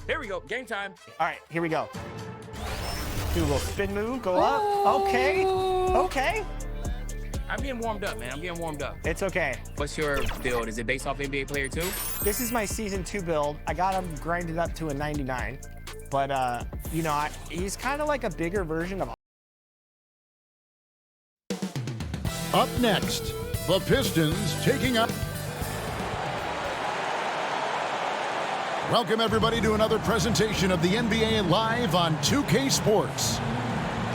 There we go. Game time. All right, here we go. Do a little spin move, go up. Okay, okay. I'm getting warmed up, man. I'm getting warmed up. It's okay. What's your build? Is it based off NBA Player 2? This is my season 2 build. I got him grinded up to a 99, but you know, he's kind of like a bigger version of. Up next, the Pistons taking up. Welcome everybody to another presentation of the NBA Live on 2K Sports.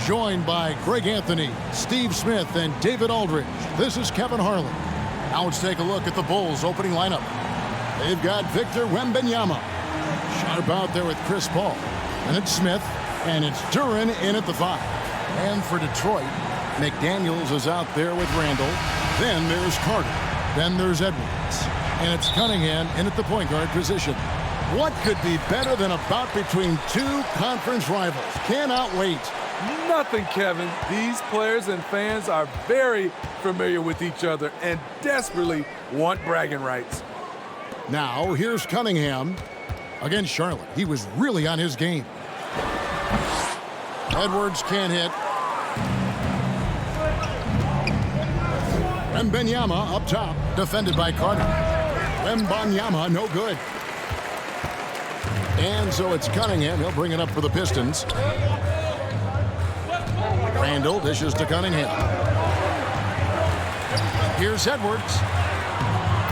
Joined by Greg Anthony, Steve Smith, and David Aldridge. This is Kevin Harlan. Now let's take a look at the Bulls' opening lineup. They've got Victor Wembanyama. Sharp out there with Chris Paul. And it's Smith, and it's Duren in at the 5. And for Detroit, McDaniels is out there with Randall. Then there's Carter. Then there's Edwards. And it's Cunningham in at the point guard position. What could be better than a bout between two conference rivals? Cannot wait. Nothing, Kevin. These players and fans are very familiar with each other and desperately want bragging rights. Now, here's Cunningham against Charlotte. He was really on his game. Edwards can't hit. Wembanyama up top, defended by Carter. Wembanyama, no good. And so it's Cunningham. He'll bring it up for the Pistons. Randall dishes to Cunningham. Here's Edwards.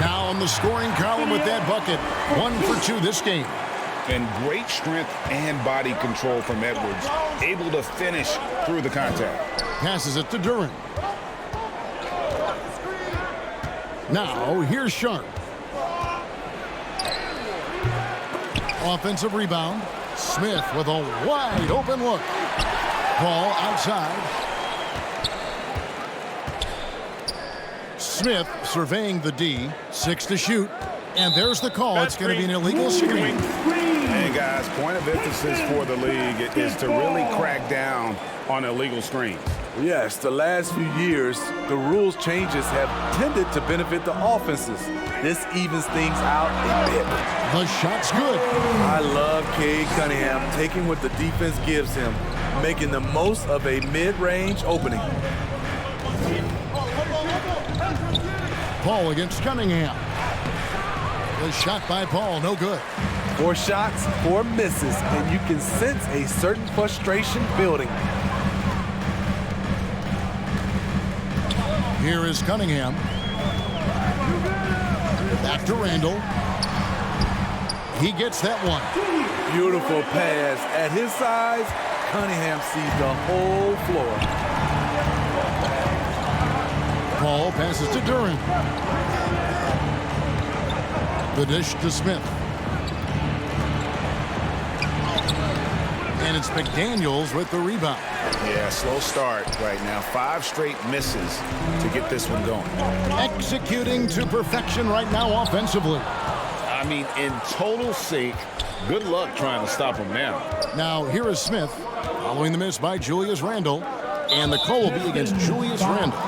Now on the scoring column with that bucket. 1 for 2 this game. And great strength and body control from Edwards. Able to finish through the contact. Passes it to Duren. Now here's Sharp. Offensive rebound. Smith with a wide open look. Ball outside. Smith surveying the D. 6 to shoot. And there's the call. It's going to be an illegal screen. Hey, guys, point of emphasis for the league is to really crack down on illegal screens. Yes, the last few years, the rules changes have tended to benefit the offenses. This evens things out a bit. The shot's good. I love Cade Cunningham taking what the defense gives him, making the most of a mid-range opening. Paul against Cunningham. The shot by Paul, no good. 4 shots, 4 misses, and you can sense a certain frustration building. Here is Cunningham. Back to Randall. He gets that one. Beautiful pass. At his size, Cunningham sees the whole floor. Paul passes to Duren. The dish to Smith. And it's McDaniels with the rebound. Yeah, slow start right now. 5 straight misses to get this one going. Executing to perfection right now offensively. I mean, in total sync. Good luck trying to stop him now. Now, here is Smith, following the miss by Julius Randle. And the call will be against Julius Randle.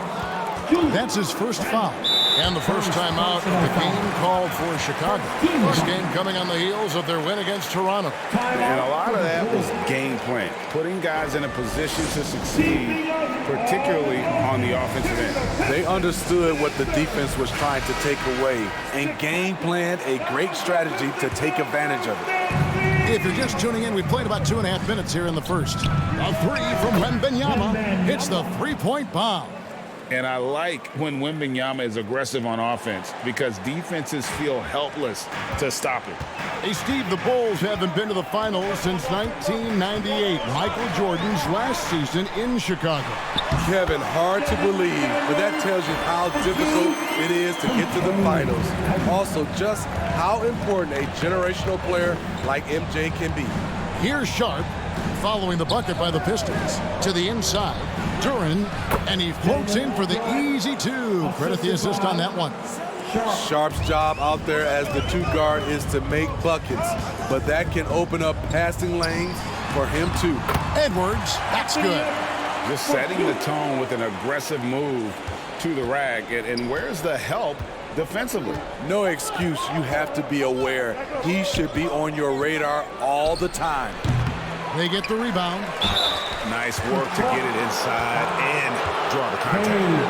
That's his first foul. And the first time out of the game called for Chicago. This game coming on the heels of their win against Toronto. And a lot of that was game plan. Putting guys in a position to succeed, particularly on the offensive end. They understood what the defense was trying to take away and game planned a great strategy to take advantage of it. If you're just tuning in, we've played about 2.5 minutes here in the first. A 3 from Wembanyama. It's the 3-point bomb. And I like when Wembanyama is aggressive on offense because defenses feel helpless to stop him. Hey, Steve, the Bulls haven't been to the finals since 1998, Michael Jordan's last season in Chicago. Kevin, hard to believe, but that tells you how difficult it is to get to the finals. Also, just how important a generational player like MJ can be. Here's Sharp, following the bucket by the Pistons. To the inside, Duren, and he floats in for the easy 2. Credit the assist on that one. Sharp's job out there as the 2 guard is to make buckets, but that can open up passing lanes for him too. Edwards, that's good. Just setting the tone with an aggressive move to the rack. And where's the help defensively. No excuse. You have to be aware. He should be on your radar all the time. They get the rebound. Nice work to get it inside and draw the contact.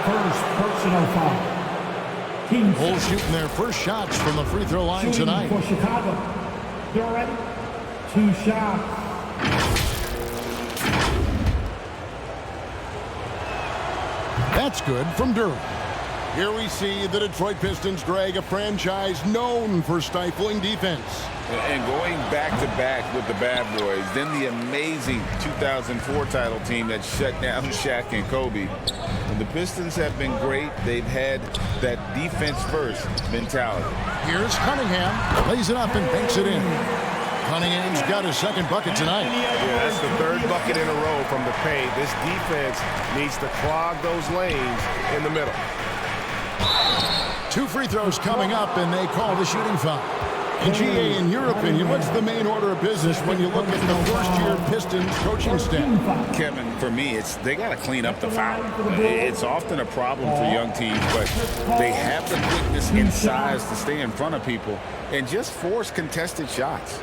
First personal foul. Team Bulls shooting their first shots from the free throw line shooting tonight. for Chicago. They're ready. 2 shots. That's good from Durham. Here we see the Detroit Pistons, Greg, a franchise known for stifling defense. And going back-to-back with the Bad Boys, then the amazing 2004 title team that shut down Shaq and Kobe. And the Pistons have been great. They've had that defense-first mentality. Here's Cunningham, lays it up and banks it in. Cunningham's got his second bucket tonight. Yeah, that's the third bucket in a row from the paint. This defense needs to clog those lanes in the middle. 2 free throws coming up, and they call the shooting foul. And GA, in your opinion, what's the main order of business when you look at the first-year Pistons coaching staff? Kevin, for me, they got to clean up the foul. It's often a problem for young teams, but they have the quickness and size to stay in front of people and just force contested shots.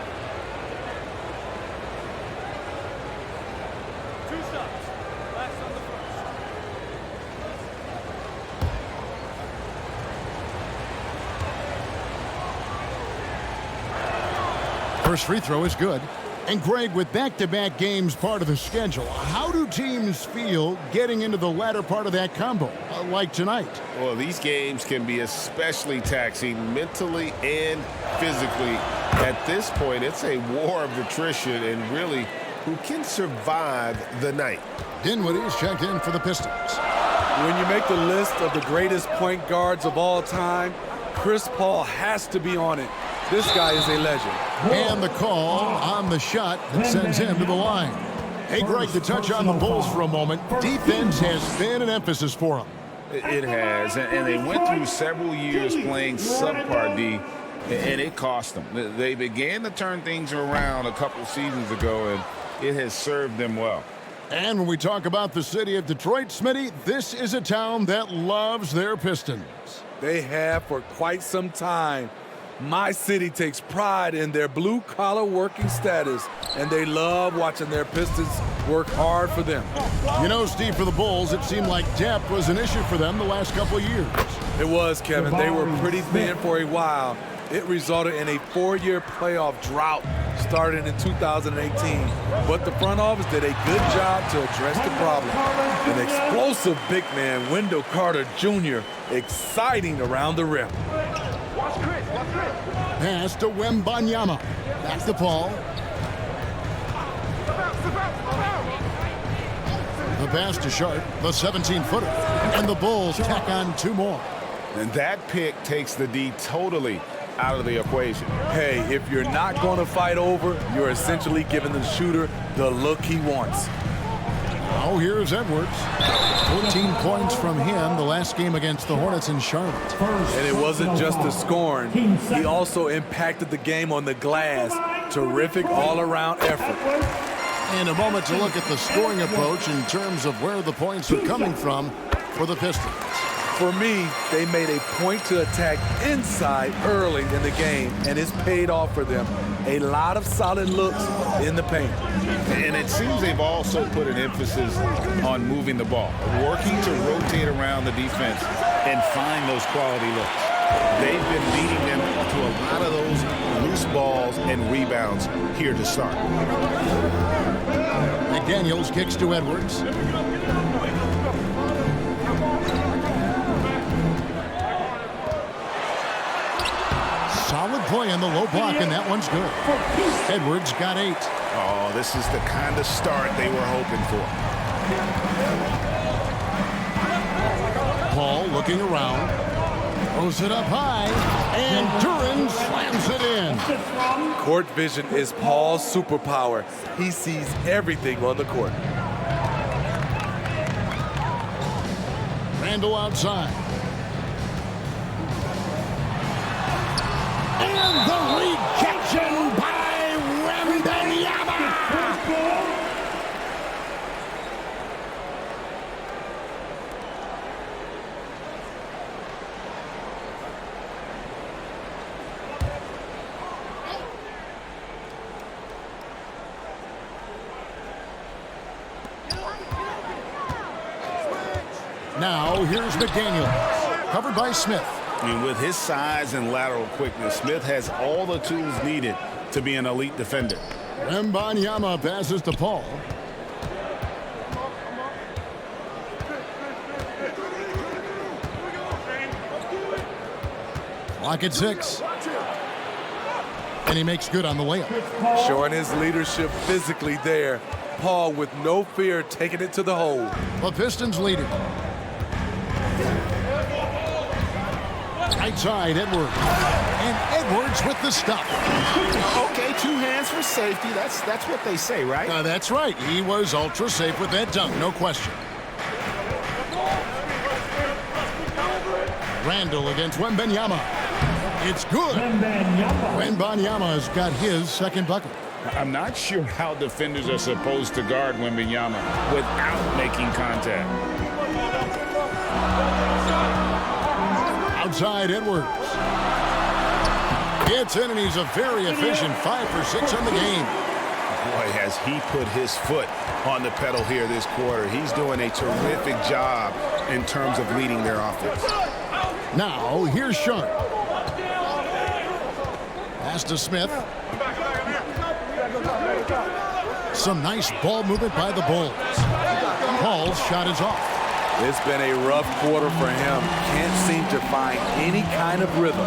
First free throw is good. And Greg, with back-to-back games part of the schedule, how do teams feel getting into the latter part of that combo, like tonight? Well, these games can be especially taxing mentally and physically. At this point, it's a war of attrition and really who can survive the night. Dinwiddie's checked in for the Pistons. When you make the list of the greatest point guards of all time, Chris Paul has to be on it. This guy is a legend. And the call on the shot that sends him to the line. Hey, Greg, to touch on the Bulls for a moment, defense has been an emphasis for them. It has, and they went through several years playing subpar D, and it cost them. They began to turn things around a couple seasons ago, and it has served them well. And when we talk about the city of Detroit, Smitty, this is a town that loves their Pistons. They have for quite some time. My city takes pride in their blue-collar working status, and they love watching their Pistons work hard for them. You know, Steve, for the Bulls, it seemed like depth was an issue for them the last couple of years. It was, Kevin. They were pretty thin for a while. It resulted in a 4-year playoff drought starting in 2018. But the front office did a good job to address the problem. An explosive big man, Wendell Carter Jr., exciting around the rim. Pass to Wembanyama. Back to Paul. The pass to Sharp, the 17-footer. And the Bulls tack on 2 more. And that pick takes the D totally out of the equation. Hey, if you're not going to fight over, you're essentially giving the shooter the look he wants. Oh, here's Edwards. 14 points from him the last game against the Hornets in Charlotte. And it wasn't just the scoring. He also impacted the game on the glass. Terrific all-around effort. And a moment to look at the scoring approach in terms of where the points are coming from for the Pistons. For me, they made a point to attack inside early in the game, and it's paid off for them. A lot of solid looks in the paint. And it seems they've also put an emphasis on moving the ball, working to rotate around the defense and find those quality looks. They've been leading them to a lot of those loose balls and rebounds here to start. McDaniels kicks to Edwards. Solid play in the low block, and that one's good. Edwards got 8. Oh, this is the kind of start they were hoping for. Paul looking around. Throws it up high, and Duren slams it in. Court vision is Paul's superpower. He sees everything on the court. Randall outside. And the rejection by Wembanyama. Now here's McDaniel, covered by Smith. And with his size and lateral quickness, Smith has all the tools needed to be an elite defender. Wembanyama passes to Paul. Clock at 6. And he makes good on the layup. Showing his leadership physically there. Paul with no fear taking it to the hole. The Pistons lead it. Right side, Edwards. And Edwards with the stop. Okay, 2 hands for safety. That's what they say, right? That's right. He was ultra safe with that dunk, no question. Randall against Wembanyama. It's good. Wembanyama's got his second bucket. I'm not sure how defenders are supposed to guard Wembanyama without making contact. Outside Edwards. Gets in, and he's a very efficient 5 for 6 on the game. Boy, has he put his foot on the pedal here this quarter. He's doing a terrific job in terms of leading their offense. Now, here's Sharp. Pass to Smith. Some nice ball movement by the Bulls. Paul's shot is off. It's been a rough quarter for him. Can't seem to find any kind of rhythm.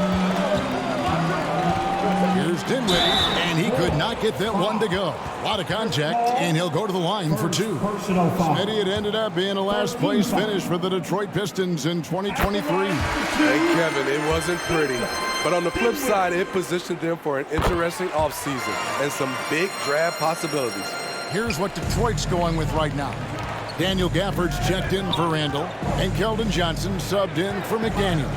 Here's Dinwiddie, and he could not get that one to go. A lot of contact, and he'll go to the line for 2. Smitty, it ended up being a last-place finish for the Detroit Pistons in 2023. Hey, Kevin, it wasn't pretty. But on the flip side, it positioned them for an interesting offseason and some big draft possibilities. Here's what Detroit's going with right now. Daniel Gafford's checked in for Randall, and Keldon Johnson subbed in for McDaniel.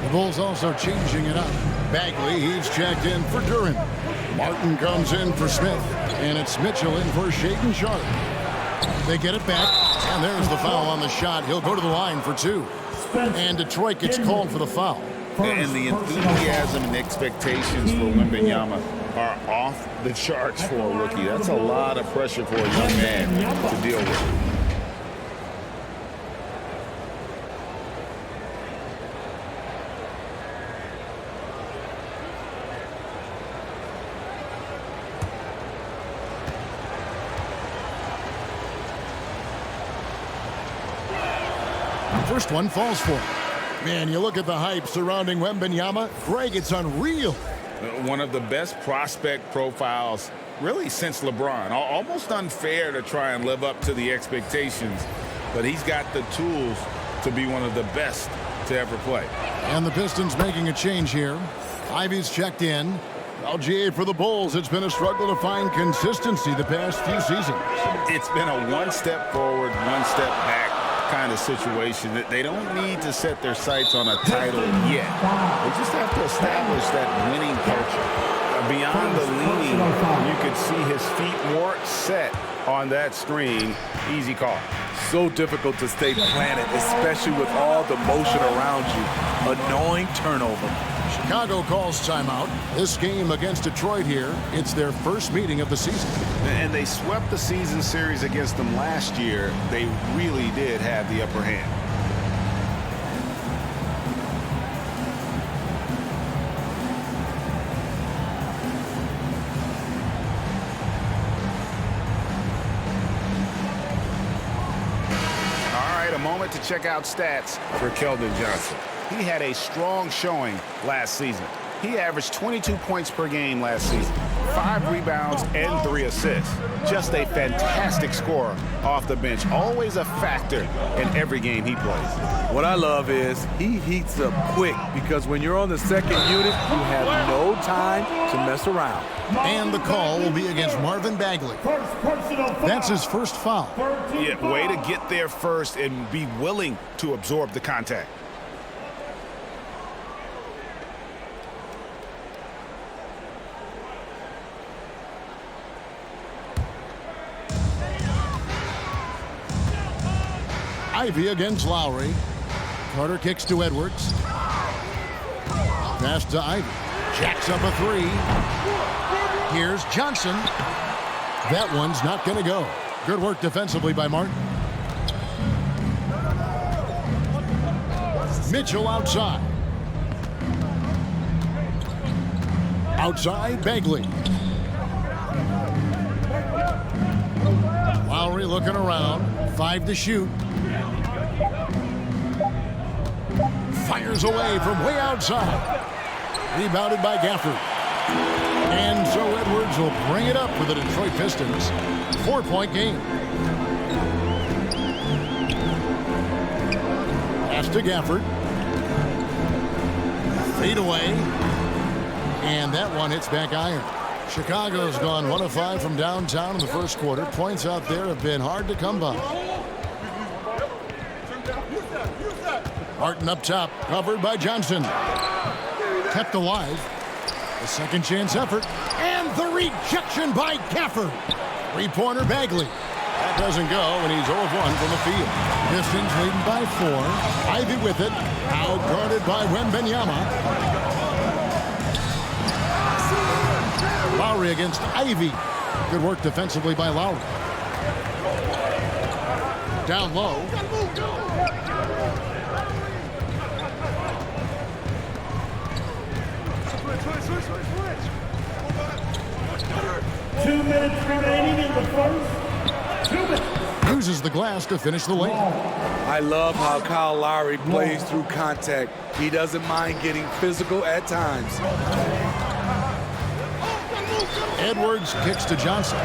The Bulls also changing it up. Bagley, he's checked in for Duren. Martin comes in for Smith, and it's Mitchell in for Shaedon Sharp. They get it back, and there's the foul on the shot. He'll go to the line for 2. And Detroit gets called for the foul. And the enthusiasm and expectations for Wembanyama are off the charts for a rookie. That's a lot of pressure for a young man to deal with. First one falls for him. Man, you look at the hype surrounding Wembanyama. Greg, it's unreal. One of the best prospect profiles really since LeBron. Almost unfair to try and live up to the expectations, but he's got the tools to be one of the best to ever play. And the Pistons making a change here. Ivy's checked in. LGA for the Bulls. It's been a struggle to find consistency the past few seasons. It's been a one step forward, one step back kind of situation. That they don't need to set their sights on a title yet. They just have to establish that winning culture. Beyond the leaning, you could see his feet more set on that screen. Easy call. So difficult to stay planted, especially with all the motion around you. Annoying turnover. Chicago calls timeout. This game against Detroit here, it's their first meeting of the season. And they swept the season series against them last year. They really did have the upper hand. All right, a moment to check out stats for Keldon Johnson. He had a strong showing last season. He averaged 22 points per game last season, 5 rebounds and 3 assists. Just a fantastic scorer off the bench, always a factor in every game he plays. What I love is he heats up quick because when you're on the second unit, you have no time to mess around. And the call will be against Marvin Bagley. That's his first foul. Yeah, way to get there first and be willing to absorb the contact. Ivy against Lowry. Carter kicks to Edwards. Pass to Ivy. Jacks up a 3. Here's Johnson. That one's not going to go. Good work defensively by Martin. Mitchell outside. Outside, Bagley. Lowry looking around. 5 to shoot. Fires away from way outside. Rebounded by Gafford. And so Edwards will bring it up for the Detroit Pistons. 4-point game. Pass to Gafford. Fade away. And that one hits back iron. Chicago's gone 1 of 5 from downtown in the first quarter. Points out there have been hard to come by. Martin up top, covered by Johnson. Kept alive. A second chance effort. And the rejection by Gafford. 3-pointer Bagley. That doesn't go, and he's 0 of 1 from the field. Pistons leading by 4. Ivy with it. Out guarded by Wembanyama. Lowry against Ivy. Good work defensively by Lowry. Down low. Two minutes remaining in the first. 2 minutes. Uses the glass to finish the lane. I love how Kyle Lowry plays through contact. He doesn't mind getting physical at times. Edwards kicks to Johnson.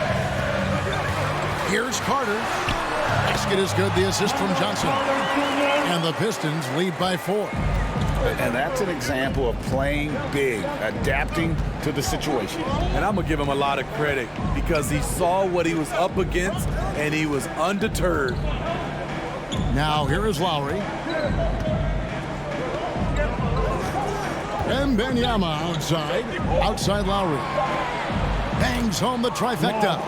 Here's Carter. Basket is good. The assist from Johnson. And the Pistons lead by 4. And that's an example of playing big, adapting to the situation. And I'm going to give him a lot of credit because he saw what he was up against and he was undeterred. Now here is Lowry. Wembanyama outside. Outside Lowry. Bangs home the trifecta.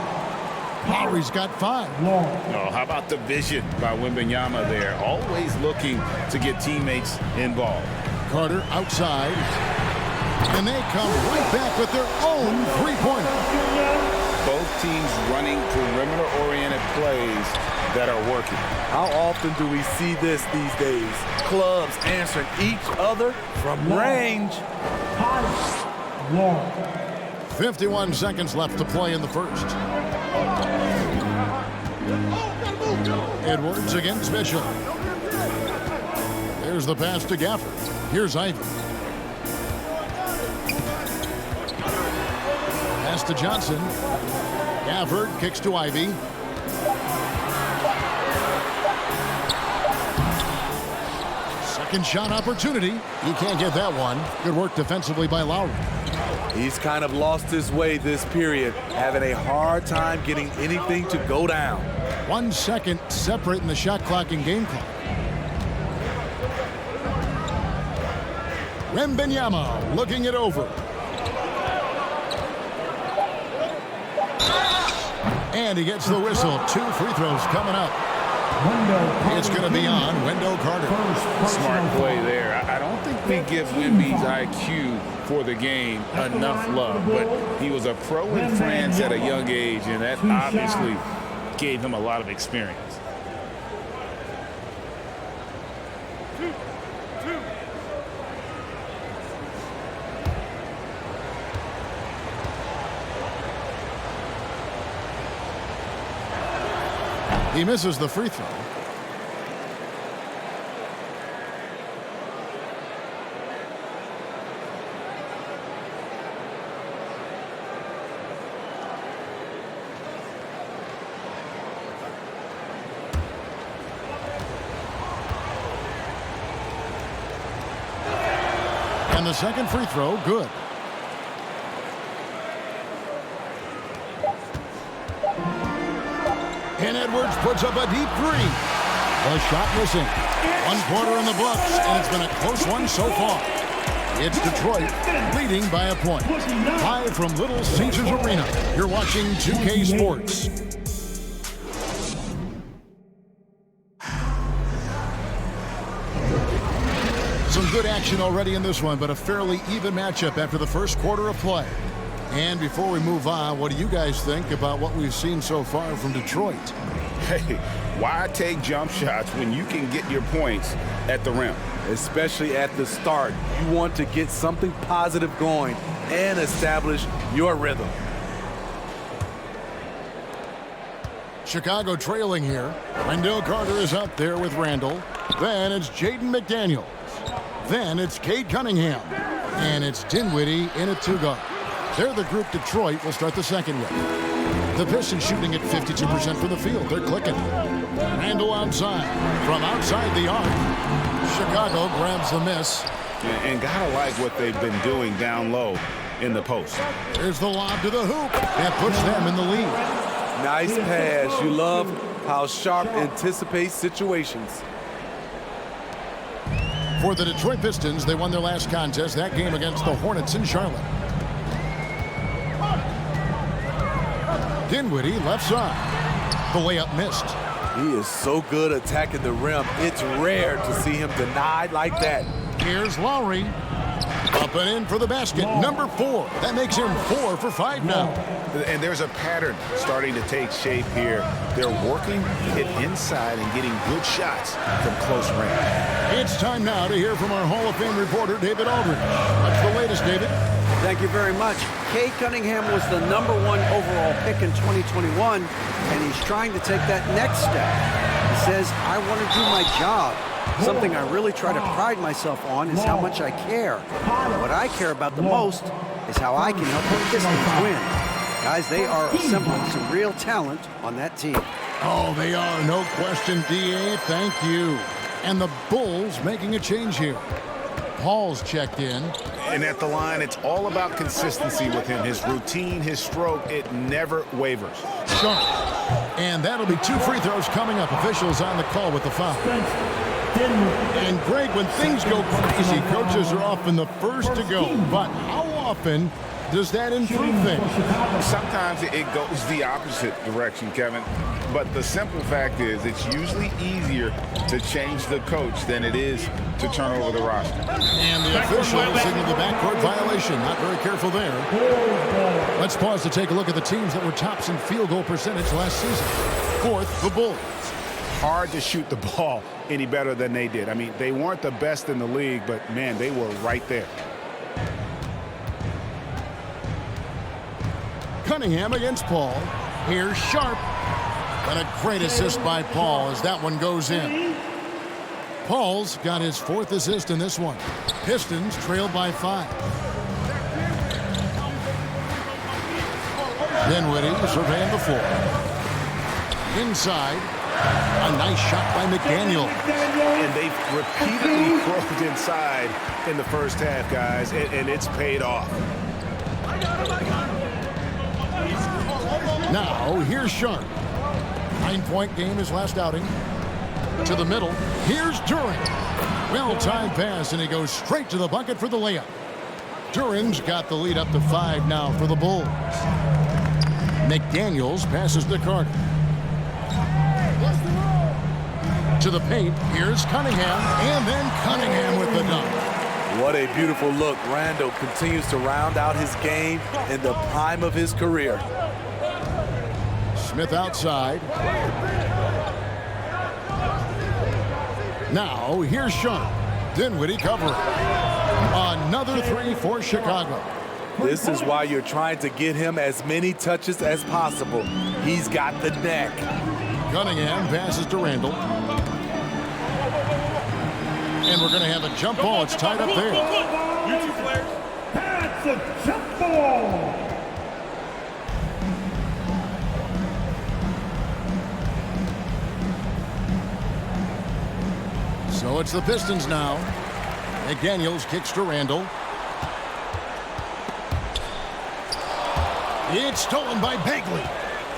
Lowry's got 5. Oh, how about the vision by Wembanyama there? Always looking to get teammates involved. Carter outside. And they come right back with their own 3-pointer. Both teams running perimeter-oriented plays that are working. How often do we see this these days? Clubs answering each other from range. 51 seconds left to play in the first. Edwards against Mitchell. There's the pass to Gafford. Here's Ivy. Pass to Johnson. Gafford kicks to Ivy. Second shot opportunity. He can't get that one. Good work defensively by Lowry. He's kind of lost his way this period, having a hard time getting anything to go down. 1 second separating the shot clock and game clock. Wembanyama looking it over. And he gets the whistle. 2 free throws coming up. It's going to be on Wendell Carter. Smart play there. I don't think we give Wemby's IQ for the game enough love, but he was a pro in France at a young age, and that obviously gave him a lot of experience. He misses the free throw. And the second free throw, good. And Edwards puts up a deep 3. The shot missing. 1 quarter in the books, and it's been a close one so far. It's Detroit leading by a point. Live from Little Caesars Arena, you're watching 2K Sports. Some good action already in this one, but a fairly even matchup after the first quarter of play. And before we move on, what do you guys think about what we've seen so far from Detroit? Hey, why take jump shots when you can get your points at the rim. Especially at the start. You want to get something positive going and establish your rhythm. Chicago trailing here. Wendell Carter is up there with Randall. Then it's Jaden McDaniels. Then it's Cade Cunningham. And it's Dinwiddie in at 2-guard. They're the group Detroit will start the second with. The Pistons shooting at 52% from the field. They're clicking. Randall outside. From outside the arc. Chicago grabs the miss. And gotta like what they've been doing down low in the post. There's the lob to the hoop. That puts them in the lead. Nice pass. You love how Sharp anticipates situations. For the Detroit Pistons, they won their last contest, that game against the Hornets in Charlotte. Dinwiddie left side. The layup missed. He is so good attacking the rim. It's rare to see him denied like that. Here's Lowry. Up and in for the basket. Number 4. That makes him 4 for 5 now. And there's a pattern starting to take shape here. They're working to get inside and getting good shots from close range. It's time now to hear from our Hall of Fame reporter, David Aldridge. What's the latest, David? Thank you very much. Cade Cunningham was the #1 overall pick in 2021, and he's trying to take that next step. He says, I want to do my job. Something I really try to pride myself on is how much I care. What I care about the most is how I can help the Pistons win. Guys, they are assembling some real talent on that team. Oh, they are, no question, D.A. Thank you. And the Bulls making a change here. Paul's checked in. And at the line, it's all about consistency with him. His routine, his stroke, it never wavers. Sharp. And that'll be 2 free throws coming up. Officials on the call with the foul. And Greg, when things go crazy, coaches are often the first to go. But how often does that improve things? Sometimes it goes the opposite direction, Kevin. But the simple fact is it's usually easier to change the coach than it is to turn over the roster. And the official signaled the backcourt violation. Not very careful there. Let's pause to take a look at the teams that were tops in field goal percentage last season. 4th, the Bulls. Hard to shoot the ball any better than they did. I mean, they weren't the best in the league, but, man, they were right there. Cunningham against Paul. Here's Sharp. And a great assist by Paul as that one goes in. Paul's got his 4th assist in this one. Pistons trailed by 5. Dinwiddie surveying the floor. Inside. A nice shot by McDaniel. And they've repeatedly probed inside in the first half, guys, and it's paid off. Now, here's Sharp. 9-point game his last outing. To the middle. Here's Duren. Well-timed pass, and he goes straight to the bucket for the layup. Duren's got the lead up to 5 now for the Bulls. McDaniels passes to Carter. To the paint. Here's Cunningham. And then Cunningham with the dunk. What a beautiful look. Randall continues to round out his game in the prime of his career. Smith outside. Now, here's Sharp. Dinwiddie covering. Another 3 for Chicago. This is why you're trying to get him as many touches as possible. He's got the neck. Cunningham passes to Randall. And we're going to have a jump ball. It's tied up there. That's a jump ball. So it's the Pistons now. McDaniels kicks to Randall. It's stolen by Bagley.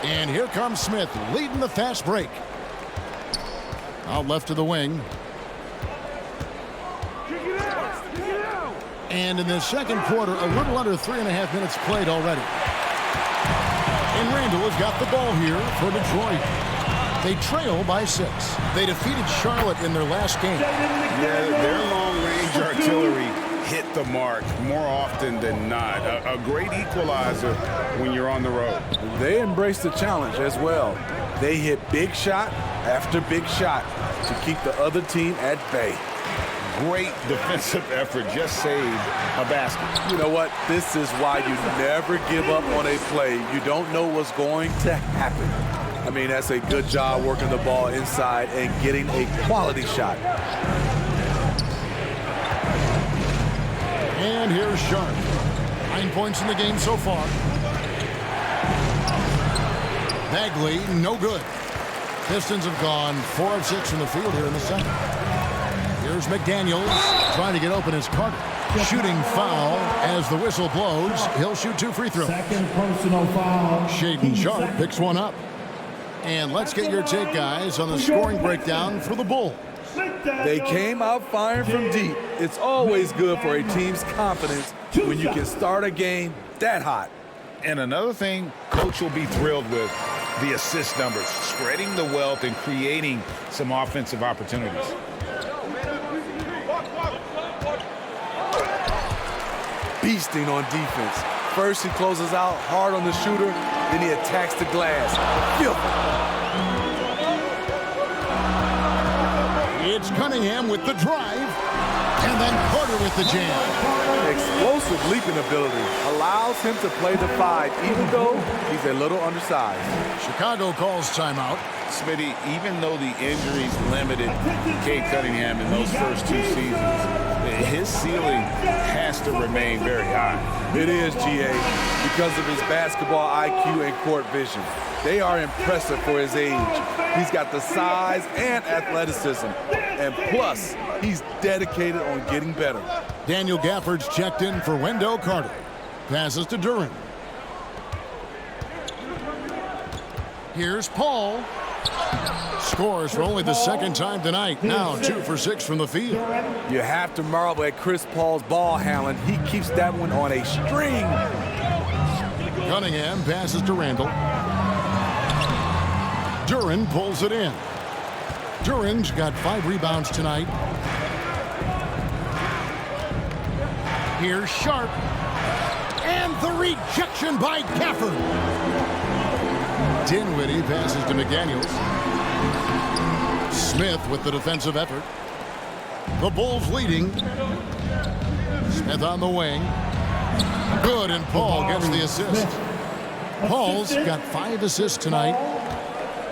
And here comes Smith leading the fast break. Out left to the wing. And in the second quarter, a little under 3.5 minutes played already. And Randall has got the ball here for Detroit. They trail by 6. They defeated Charlotte in their last game. Yeah, their long-range artillery hit the mark more often than not. A great equalizer when you're on the road. They embrace the challenge as well. They hit big shot after big shot to keep the other team at bay. great defensive effort, just saved a basket. You know what? This is why you never give up on a play. You don't know what's going to happen. I mean, that's a good job working the ball inside and getting a quality shot. And here's Sharp. 9 points in the game so far. Bagley, no good. Pistons have gone 4 of 6 from the field here in the second. Here's McDaniels trying to get open as Carter. Shooting foul as the whistle blows. He'll shoot 2 free throws. Second personal foul. Shaedon Sharpe picks one up. And let's get your take, guys, on the scoring breakdown for the Bulls. They came out firing from deep. It's always good for a team's confidence when you can start a game that hot. And another thing Coach will be thrilled with, the assist numbers, spreading the wealth and creating some offensive opportunities. Beasting on defense. First, he closes out hard on the shooter, then he attacks the glass. It's Cunningham with the drive, and then Carter with the jam. Explosive leaping ability allows him to play the 5, even though he's a little undersized. Chicago calls timeout. Smitty, even though the injuries limited Cade Cunningham in those first 2 seasons, his ceiling has to remain very high. It is, GA, because of his basketball IQ and court vision. They are impressive for his age. He's got the size and athleticism, and plus, he's dedicated on getting better. Daniel Gafford's checked in for Wendell Carter. Passes to Duren. Here's Paul. Scores for only the second time tonight. Now 2 for 6 from the field. You have to marvel at Chris Paul's ball handling. He keeps that one on a string. Cunningham passes to Randall. Duren pulls it in. Duren's got 5 rebounds tonight. Here's Sharp. And the rejection by Gafford. Dinwiddie passes to McDaniels. Smith with the defensive effort. The Bulls leading. Smith on the wing. Good, and Paul gets the assist. Paul's got 5 assists tonight.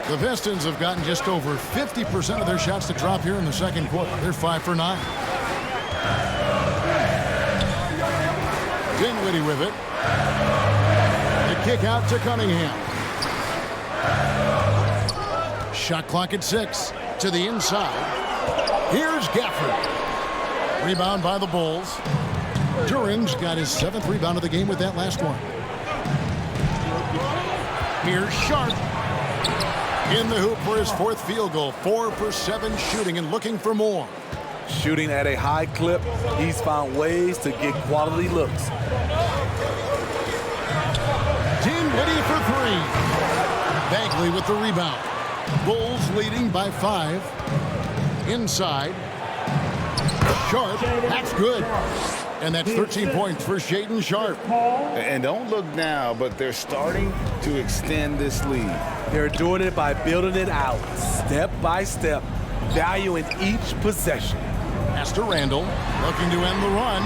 The Pistons have gotten just over 50% of their shots to drop here in the second quarter. They're 5 for 9. Dinwiddie with it. The kick out to Cunningham. Shot clock at 6. To the inside. Here's Gafford. Rebound by the Bulls. Duren's got his 7th rebound of the game with that last one. Here's Sharp. In the hoop for his 4th field goal. 4 for 7 shooting and looking for more. Shooting at a high clip, he's found ways to get quality looks. Dinwiddie for 3. Bagley with the rebound. Bulls leading by 5. Inside. Sharp. That's good. And that's 13 points for Shaedon Sharpe. And don't look now, but they're starting to extend this lead. They're doing it by building it out, step by step, valuing each possession. Pass to Randall, looking to end the run.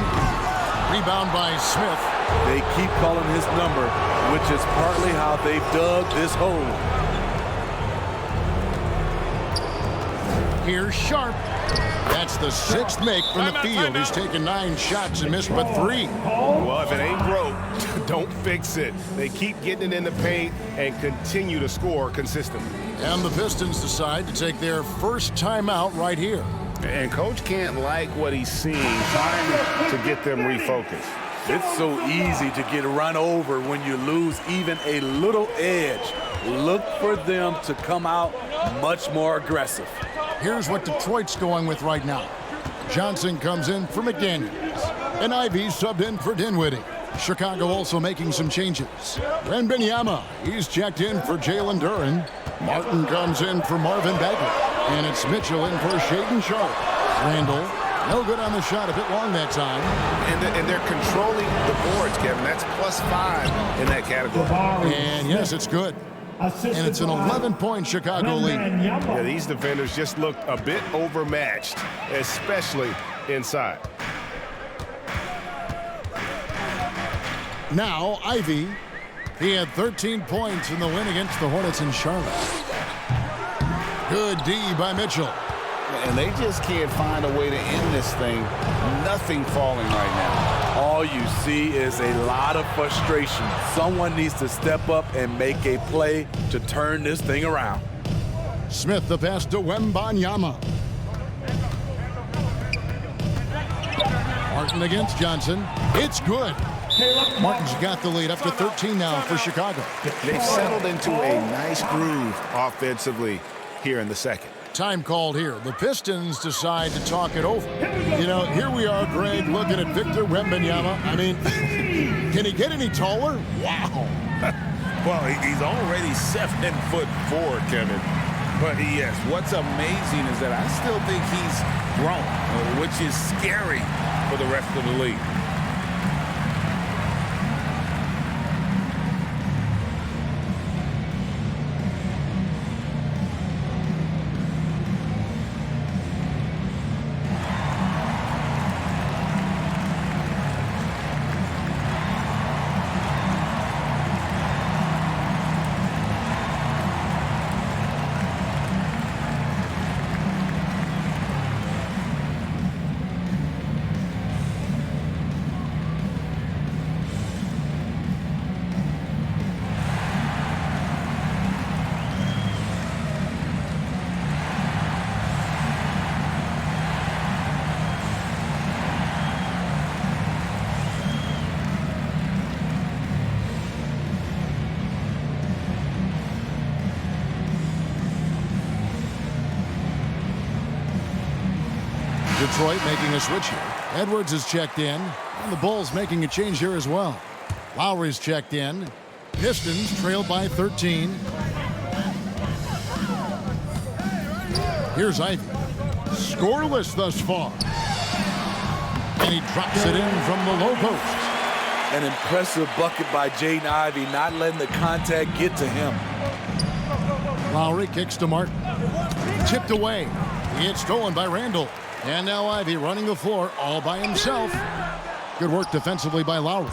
Rebound by Smith. They keep calling his number, which is partly how they've dug this hole. Here's Sharp. That's the 6th make from the field. He's taken 9 shots and missed but 3. Well, if it ain't broke, don't fix it. They keep getting it in the paint and continue to score consistently. And the Pistons decide to take their first timeout right here. And Coach can't like what he's seeing, trying to get them refocused. It's so easy to get run over when you lose even a little edge. Look for them to come out much more aggressive. Here's what Detroit's going with right now. Johnson comes in for McDaniels. And Ivey subbed in for Dinwiddie. Chicago also making some changes. Wembanyama, he's checked in for Jalen Duren. Martin comes in for Marvin Bagley. And it's Mitchell in for Shaedon Sharpe. Randall, no good on the shot, a bit long that time. And they're controlling the boards, Kevin. That's +5 in that category. And yes, it's good. And it's an 11-point Chicago lead. Yeah, these defenders just looked a bit overmatched, especially inside. Now, Ivy. He had 13 points in the win against the Hornets in Charlotte. Good D by Mitchell. And they just can't find a way to end this thing. Nothing falling right now. All you see is a lot of frustration. Someone needs to step up and make a play to turn this thing around. Smith the pass to Wembanyama. Martin against Johnson. It's good. Martin's got the lead up to 13 now for Chicago. They've settled into a nice groove offensively here in the second. Time called here. The Pistons decide to talk it over. You know, here we are, Greg, looking at Victor Wembanyama. I mean, can he get any taller? Wow. Well, he's already 7'4", Kevin. But yes, what's amazing is that I still think he's grown, which is scary for the rest of the league. Detroit making a switch here. Edwards is checked in, and the Bulls making a change here as well. Lowry's checked in. Pistons trailed by 13. Here's Ivy. Scoreless thus far. And he drops it in from the low post. An impressive bucket by Jaden Ivey, not letting the contact get to him. Lowry kicks to Martin. Tipped away. He gets stolen by Randall. And now Ivy running the floor all by himself. Good work defensively by Lowry.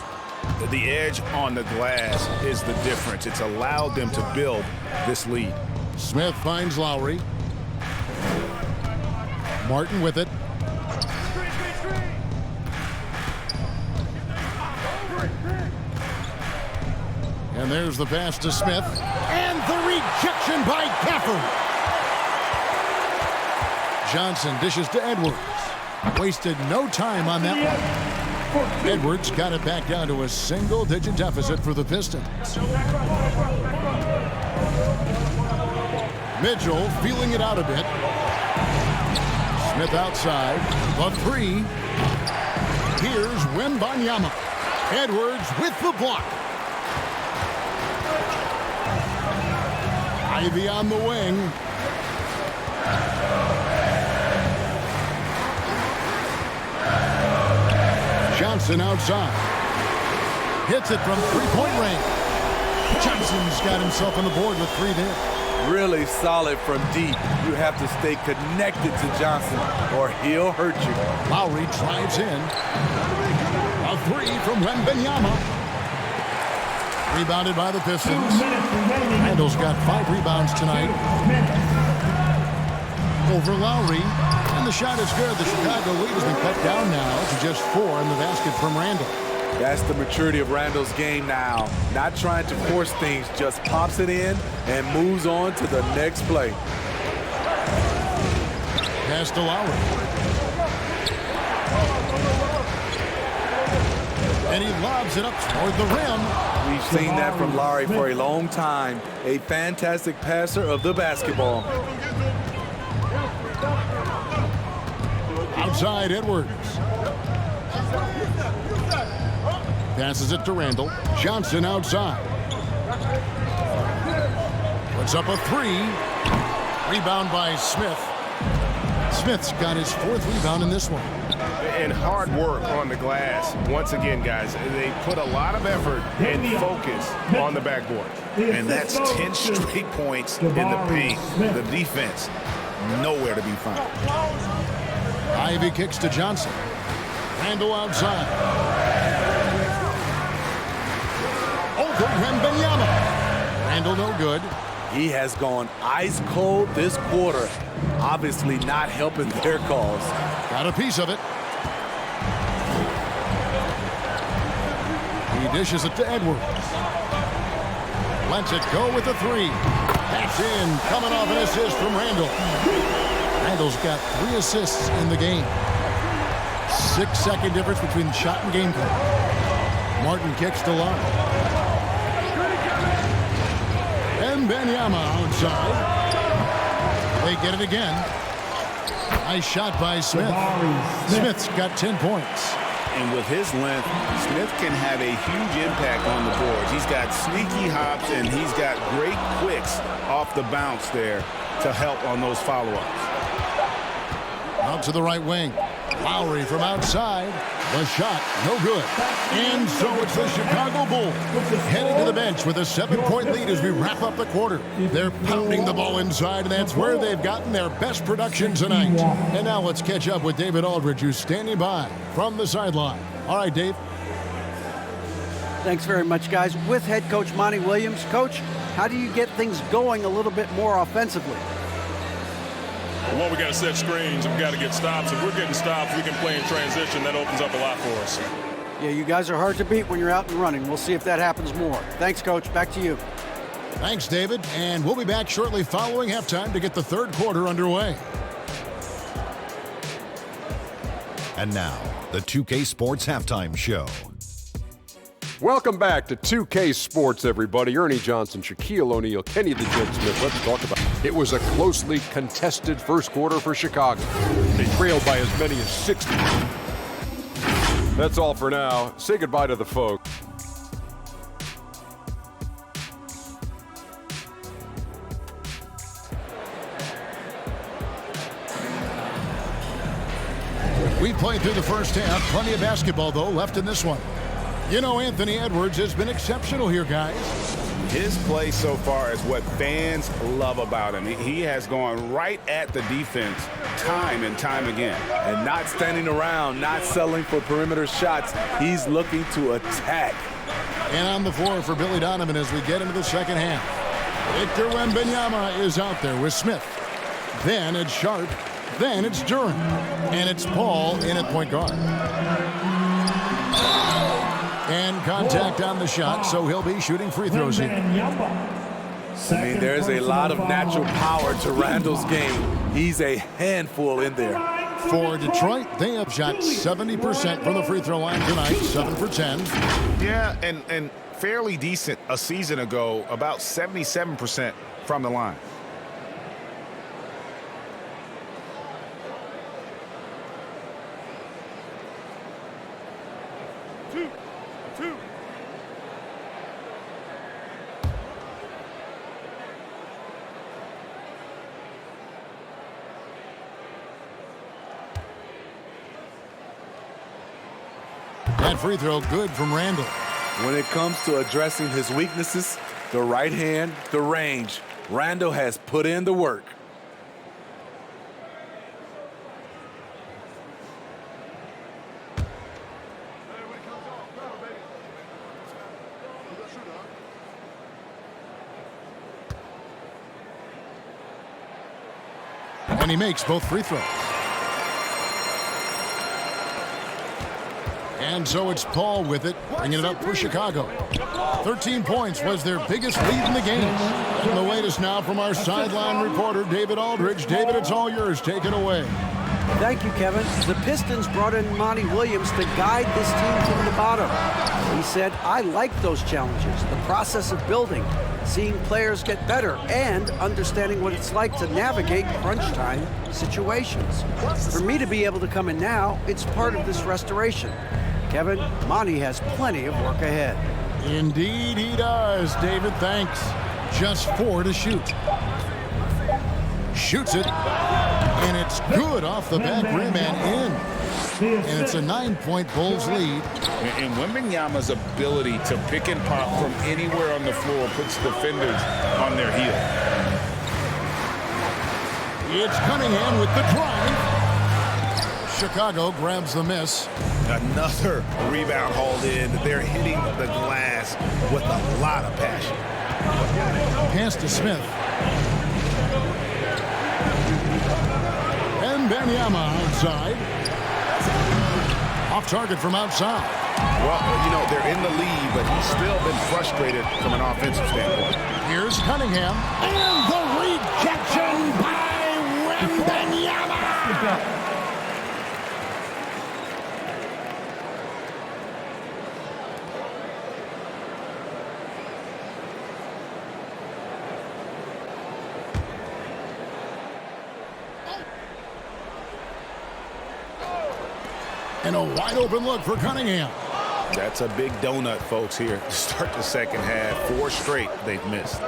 The edge on the glass is the difference. It's allowed them to build this lead. Smith finds Lowry. Martin with it. And there's the pass to Smith. And the rejection by Gafford. Johnson dishes to Edwards. Wasted no time on that one. Edwards got it back down to a single-digit deficit for the Pistons. Mitchell feeling it out a bit. Smith outside. The three. Here's Wembanyama. Edwards with the block. Ivy on the wing. Johnson outside. Hits it from three-point range. Johnson's got himself on the board with three there. Really solid from deep. You have to stay connected to Johnson or he'll hurt you. Lowry drives in. A three from Wembanyama. Rebounded by the Pistons. Randall's got 5 rebounds tonight. Over Lowry. And the shot is good. The Chicago lead has been cut down now to just 4 in the basket from Randall. That's the maturity of Randall's game now. Not trying to force things, just pops it in and moves on to the next play. Pass to Lowry. And he lobs it up toward the rim. We've seen that from Lowry for a long time. A fantastic passer of the basketball. Outside Edwards. Passes it to Randall. Johnson outside. Puts up a three. Rebound by Smith. Smith's got his 4th rebound in this one. and hard work on the glass. Once again, guys, they put a lot of effort and focus on the backboard. And that's 10 straight points in the paint. The defense, nowhere to be found. Ivy kicks to Johnson. Randall outside. Over Wembanyama. Randall no good. He has gone ice cold this quarter. Obviously not helping their cause. Got a piece of it. He dishes it to Edwards. Lets it go with the three. That's in. Coming off an assist from Randall. Randall's got 3 assists in the game. 6-second difference between shot and game clock. Martin kicks to Love. Wembanyama outside. They get it again. Nice shot by Smith. Smith's got 10 points. And with his length, Smith can have a huge impact on the boards. He's got sneaky hops, and he's got great quicks off the bounce there to help on those follow-ups. Out to the right wing. Lowry from outside. The shot, no good. And so it's the Chicago Bulls headed to the bench with a 7-point lead as we wrap up the quarter. They're pounding the ball inside, and that's where they've gotten their best production tonight. And now let's catch up with David Aldridge, who's standing by from the sideline. All right, Dave. Thanks very much, guys. With head coach Monty Williams. Coach, how do you get things going a little bit more offensively? Well, we got to set screens and we got to get stops. If we're getting stops, we can play in transition. That opens up a lot for us. Yeah, you guys are hard to beat when you're out and running. We'll see if that happens more. Thanks, Coach. Back to you. Thanks, David. And we'll be back shortly following halftime to get the third quarter underway. And now, the 2K Sports Halftime Show. Welcome back to 2K Sports, everybody. Ernie Johnson, Shaquille O'Neal, Kenny the Jet Smith. Let's talk about it. It was a closely contested first quarter for Chicago. They trailed by as many as 60. That's all for now. Say goodbye to the folks. We played through the first half. Plenty of basketball, though, left in this one. You know, Anthony Edwards has been exceptional here, guys. His play so far is what fans love about him. He has gone right at the defense time and time again. And not standing around, not settling for perimeter shots. He's looking to attack. And on the floor for Billy Donovan as we get into the second half. Victor Wembanyama is out there with Smith. Then it's Sharp. Then it's Duren. And it's Paul in at point guard. And contact on the shot, so he'll be shooting free throws here. I mean, there's a lot of natural power to Randall's game. He's a handful in there. For Detroit, they have shot 70% from the free throw line tonight, 7 for 10. Yeah, and fairly decent a season ago, about 77% from the line. That free throw good from Randall. When it comes to addressing his weaknesses, the right hand, the range, Randall has put in the work. And he makes both free throws. And so it's Paul with it, bringing it up for Chicago. 13 points was their biggest lead in the game. And the latest now from our sideline reporter, David Aldridge. David, it's all yours. Take it away. Thank you, Kevin. The Pistons brought in Monty Williams to guide this team to the bottom. He said, I like those challenges, the process of building, seeing players get better, and understanding what it's like to navigate crunch time situations. For me to be able to come in now, it's part of this restoration. Kevin, Monty has plenty of work ahead. Indeed he does, David. Thanks. Just 4 to shoot. Shoots it, and it's good off the back rim and in. And it's a 9-point Bulls lead. And Wembanyama's ability to pick and pop from anywhere on the floor puts defenders on their heel. It's Cunningham with the drive. Chicago grabs the miss. Another rebound hauled in. They're hitting the glass with a lot of passion. Pass to Smith. And Wembanyama outside. Off target from outside. Well, you know, they're in the lead, but he's still been frustrated from an offensive standpoint. Here's Cunningham. And the rejection by Wembanyama. And a wide open look for Cunningham. That's a big donut, folks, here to start the second half. 4 straight they've missed.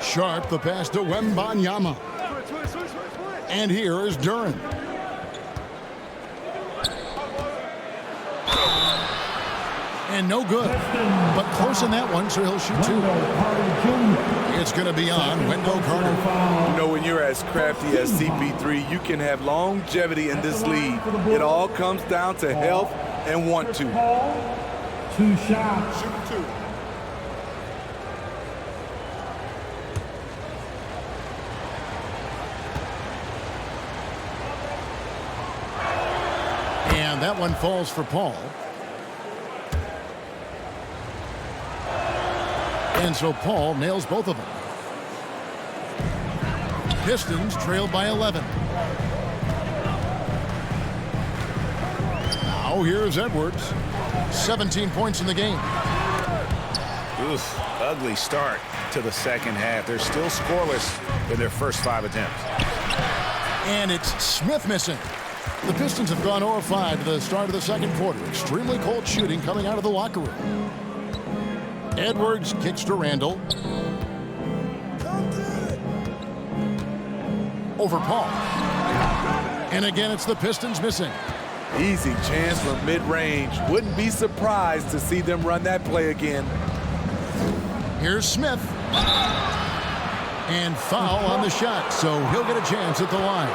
Sharp the pass to Wembanyama. And here is Duren. And no good. But close in that one, so he'll shoot 2. It's going to be on Wendell Carter. You know, when you're as crafty as CP3, you can have longevity in this league. It all comes down to health and want to. 2 shots. Shoot 2. And that one falls for Paul. And so Paul nails both of them. Pistons trailed by 11. Now here's Edwards. 17 points in the game. Oof, ugly start to the second half. They're still scoreless in their first 5 attempts. And it's Smith missing. The Pistons have gone 0-5 to the start of the second quarter. Extremely cold shooting coming out of the locker room. Edwards kicks to Randall. Over Paul. And again, it's the Pistons missing. Easy chance from mid-range. Wouldn't be surprised to see them run that play again. Here's Smith. And foul on the shot, so he'll get a chance at the line.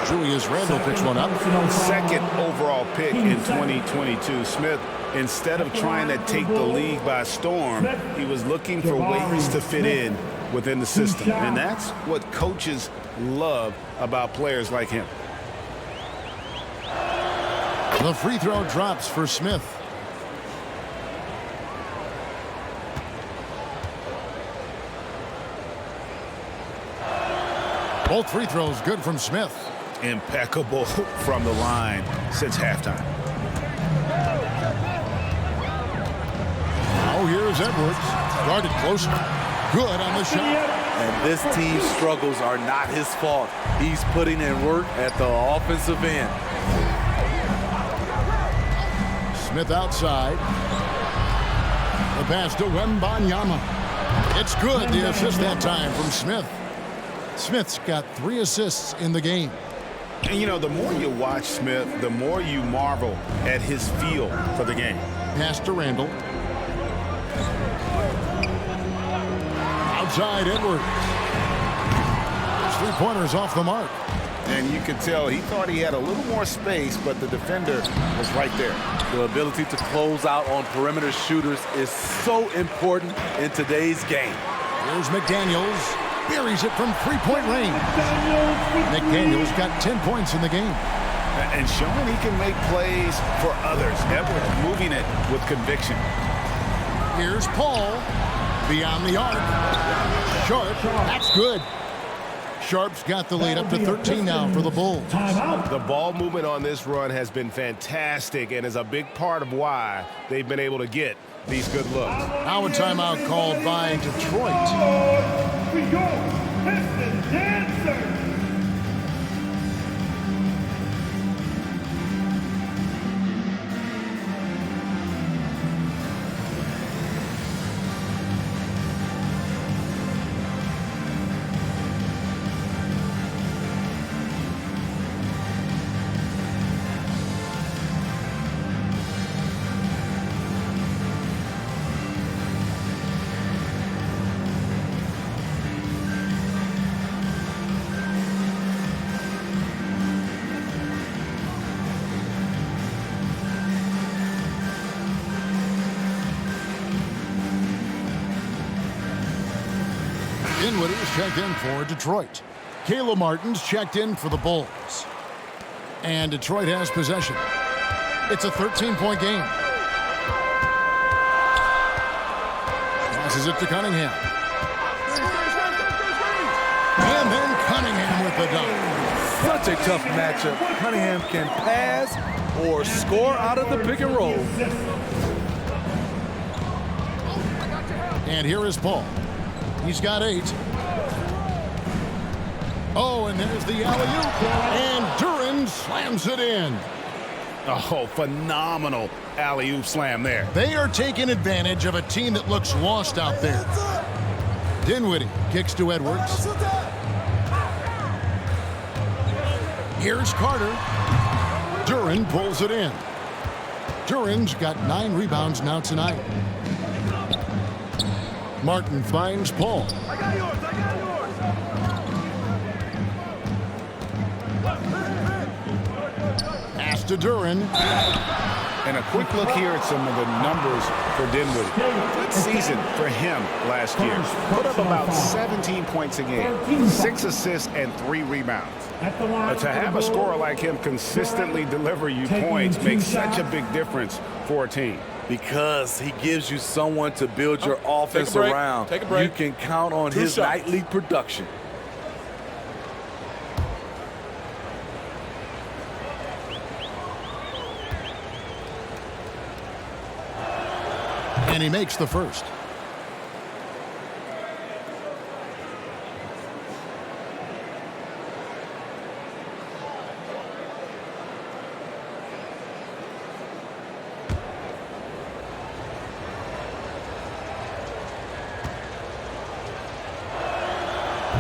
Julius Randle picks one up. Second overall pick in 2022. Smith, instead of trying to take the league by storm, he was looking for ways to fit in within the system. And that's what coaches love about players like him. The free throw drops for Smith. Both free throws good from Smith. Impeccable from the line since halftime. Now here's Edwards. Guarded close. Good on the shot. And this team's struggles are not his fault. He's putting in work at the offensive end. Smith outside. The pass to Wembanyama. It's good. The assist that time from Smith. Smith's got 3 assists in the game. And, you know, the more you watch Smith, the more you marvel at his feel for the game. Pass to Randall. Outside Edwards. 3-pointers off the mark. And you could tell he thought he had a little more space, but the defender was right there. The ability to close out on perimeter shooters is so important in today's game. Here's McDaniels. Buries it from 3-point range. McDaniels got 10 points in the game. And showing he can make plays for others. Edwards moving it with conviction. Here's Paul. Beyond the arc. Sharp. That's good. Sharp's got the lead up to 13 now for the Bulls. The ball movement on this run has been fantastic and is a big part of why they've been able to get these good looks. Now a timeout called by Detroit. Pistons answer. Dinwiddie's checked in for Detroit. Caleb Martin's checked in for the Bulls. And Detroit has possession. It's a 13-point game. Passes it to Cunningham. And then Cunningham with the dunk. Such a tough matchup. Cunningham can pass or score out of the pick and roll. And here is Paul. He's got 8. Oh, and there's the alley-oop. And Duren slams it in. Oh, phenomenal alley-oop slam there. They are taking advantage of a team that looks lost out there. Dinwiddie kicks to Edwards. Here's Carter. Duren pulls it in. Duren's got 9 rebounds now tonight. Martin finds Paul. I got yours. Pass to Duren. And a quick look here at some of the numbers for Dinwiddie. Good season for him last year. Put up about 17 points a game, 6 assists, and 3 rebounds. But to have a scorer like him consistently deliver you points makes such a big difference for a team. Because he gives you someone to build your offense around. Take a break. You can count on his nightly production. And he makes the first.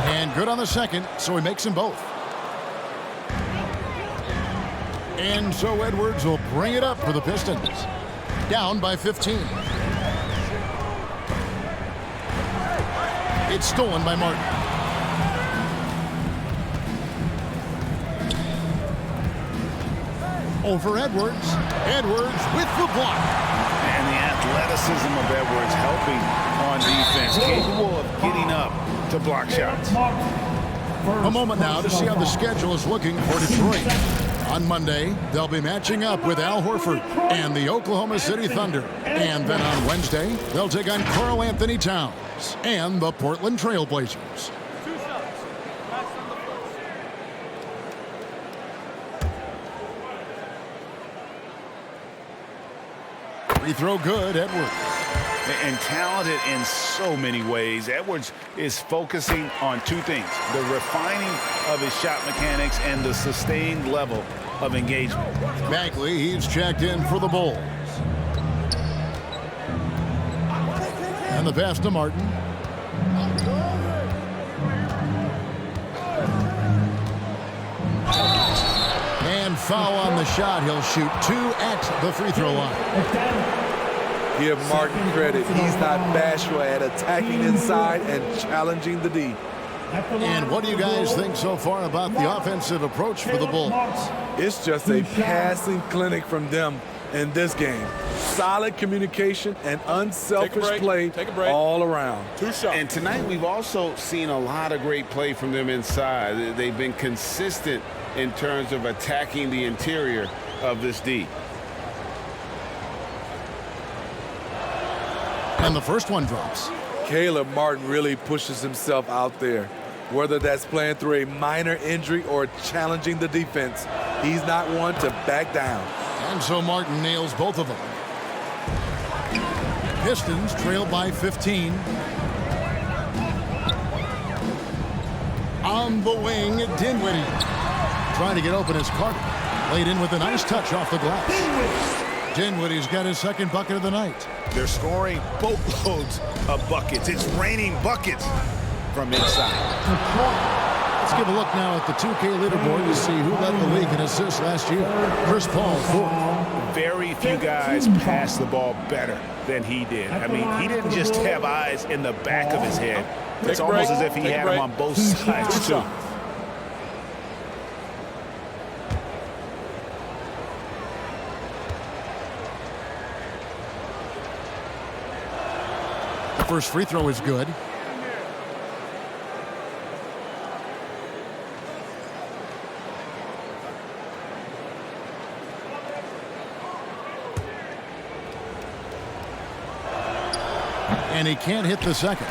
And good on the second, so he makes them both. And so Edwards will bring it up for the Pistons. Down by 15. It's stolen by Martin. Over Edwards. Edwards with the block. And the athleticism of Edwards helping on defense, capable of getting up to block shots. A moment now to see how the schedule is looking for Detroit. On Monday, they'll be matching up with Al Horford and the Oklahoma City Thunder. And then on Wednesday, they'll take on Karl Anthony Towns and the Portland Trail Blazers. Free throw good, Edwards. And talented in so many ways. Edwards is focusing on 2 things: the refining of his shot mechanics and the sustained level of engagement. Bagley, he's checked in for the Bulls. And the pass to Martin. And foul on the shot. He'll shoot 2 at the free throw line. Give Martin credit. He's not bashful at attacking inside and challenging the D. And what do you guys think so far about the offensive approach for the Bulls? It's just a passing clinic from them in this game. Solid communication and unselfish play all around. 2 shots. And tonight we've also seen a lot of great play from them inside. They've been consistent in terms of attacking the interior of this D. And the first one drops. Caleb Martin really pushes himself out there. Whether that's playing through a minor injury or challenging the defense, he's not one to back down. And so Martin nails both of them. Pistons trail by 15. On the wing, Dinwiddie. Trying to get open as Carter. Laid in with a nice touch off the glass. Dinwiddie's got his second bucket of the night. They're scoring boatloads of buckets. It's raining buckets from inside. Let's give a look now at the 2K leaderboard to see who led the league in assists last year. Chris Paul, 4th. Very few guys passed the ball better than he did. I mean, he didn't just have eyes in the back of his head. It's almost as if he had them on both sides, too. The first free throw is good. And he can't hit the second.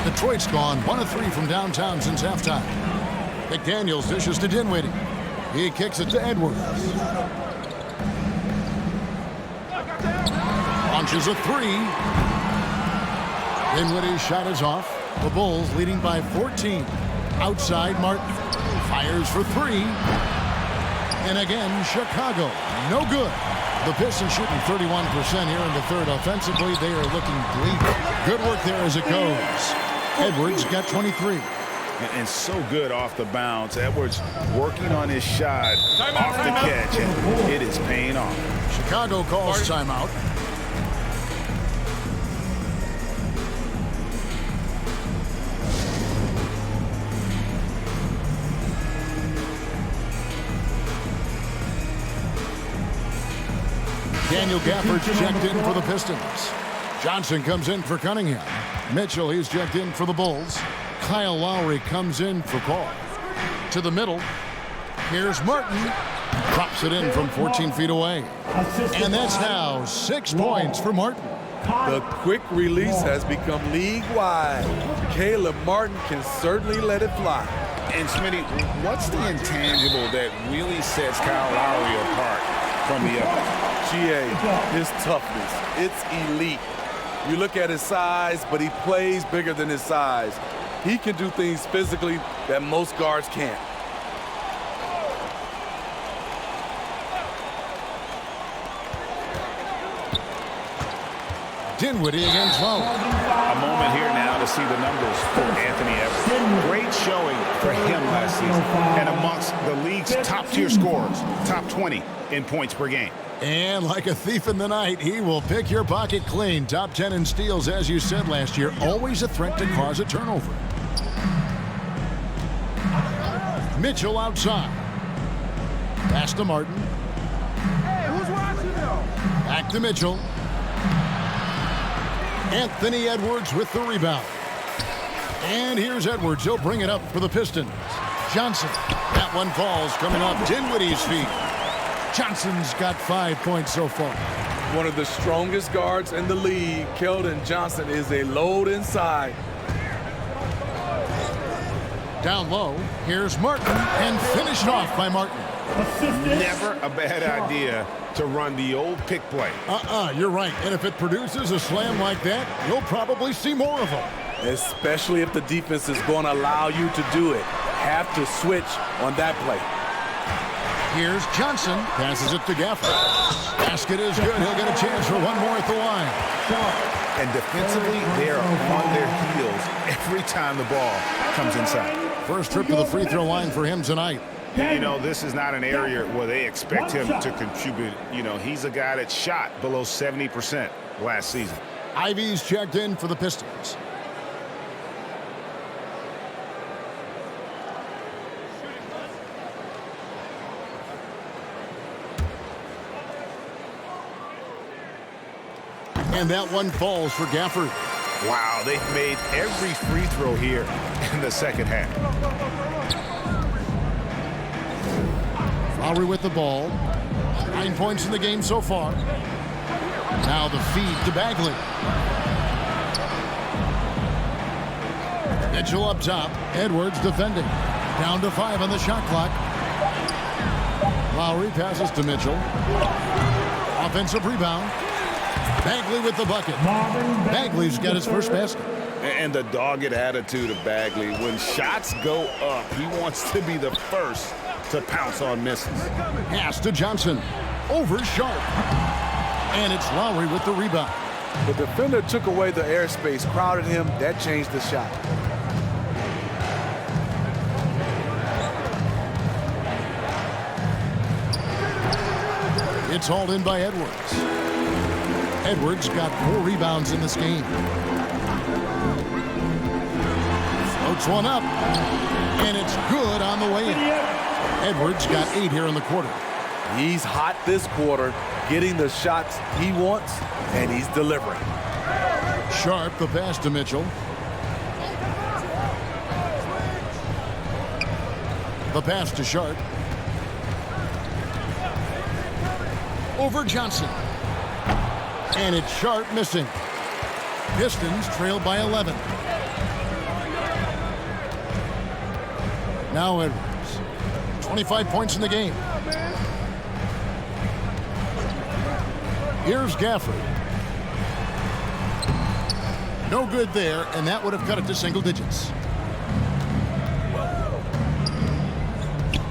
Detroit's gone 1 of 3 from downtown since halftime. McDaniels dishes to Dinwiddie. He kicks it to Edwards. Launches a 3. Dinwiddie's shot is off. The Bulls leading by 14. Outside, Martin fires for 3. And again, Chicago, no good. The Pistons shooting 31% here in the third. Offensively, they are looking bleak. Good work there as it goes. Edwards got 23. And so good off the bounce. Edwards working on his shot off the catch, and it is paying off. Chicago calls timeout. Daniel Gafford's checked in for the Pistons. Johnson comes in for Cunningham. Mitchell, he's checked in for the Bulls. Kyle Lowry comes in for Paul. To the middle. Here's Martin. Drops it in from 14 feet away. And that's now 6 points for Martin. The quick release has become league-wide. Caleb Martin can certainly let it fly. And Smitty, what's the intangible that really sets Kyle Lowry apart from the others? GA, his toughness. It's elite. You look at his size, but he plays bigger than his size. He can do things physically that most guards can't. Dinwiddie against Lowry. A moment here now to see the numbers for Anthony Edwards. Great showing for him last season and amongst the league's top-tier scorers, top 20 in points per game. And like a thief in the night, he will pick your pocket clean. Top 10 in steals, as you said last year. Always a threat to cause a turnover. Mitchell outside. Pass to Martin. Hey, who's watching though? Back to Mitchell. Anthony Edwards with the rebound. And here's Edwards. He'll bring it up for the Pistons. Johnson. That one falls coming off Dinwiddie's feet. Johnson's got 5 points so far. One of the strongest guards in the league, Keldon Johnson, is a load inside. Down low, here's Martin, and finished off by Martin. Never a bad idea to run the old pick play. You're right. And if it produces a slam like that, you'll probably see more of them. Especially if the defense is going to allow you to do it. Have to switch on that play. Here's Johnson. Passes it to Gafford. Basket is good. He'll get a chance for one more at the line. And defensively, they are on their heels every time the ball comes inside. First trip to the free throw line for him tonight. You know, this is not an area where they expect him to contribute. You know, he's a guy that shot below 70% last season. Ivy's checked in for the Pistons. And that one falls for Gafford. Wow, they've made every free throw here in the second half. Lowry with the ball. 9 points in the game so far. Now the feed to Bagley. Mitchell up top. Edwards defending. Down to 5 on the shot clock. Lowry passes to Mitchell. Offensive rebound. Bagley with the bucket. Bagley's got his first basket. And the dogged attitude of Bagley. When shots go up, he wants to be the first to pounce on misses. Pass to Johnson. Over Sharp. And it's Lowry with the rebound. The defender took away the airspace, crowded him. That changed the shot. It's hauled in by Edwards. Edwards got 4 rebounds in this game. Floats one up. And it's good on the way in. Edwards got 8 here in the quarter. He's hot this quarter, getting the shots he wants, and he's delivering. Sharp, the pass to Mitchell. The pass to Sharp. Over Johnson. And it's Sharp missing. Pistons trail by 11. Now Edwards. 25 points in the game. Here's Gafford. No good there, and that would have cut it to single digits.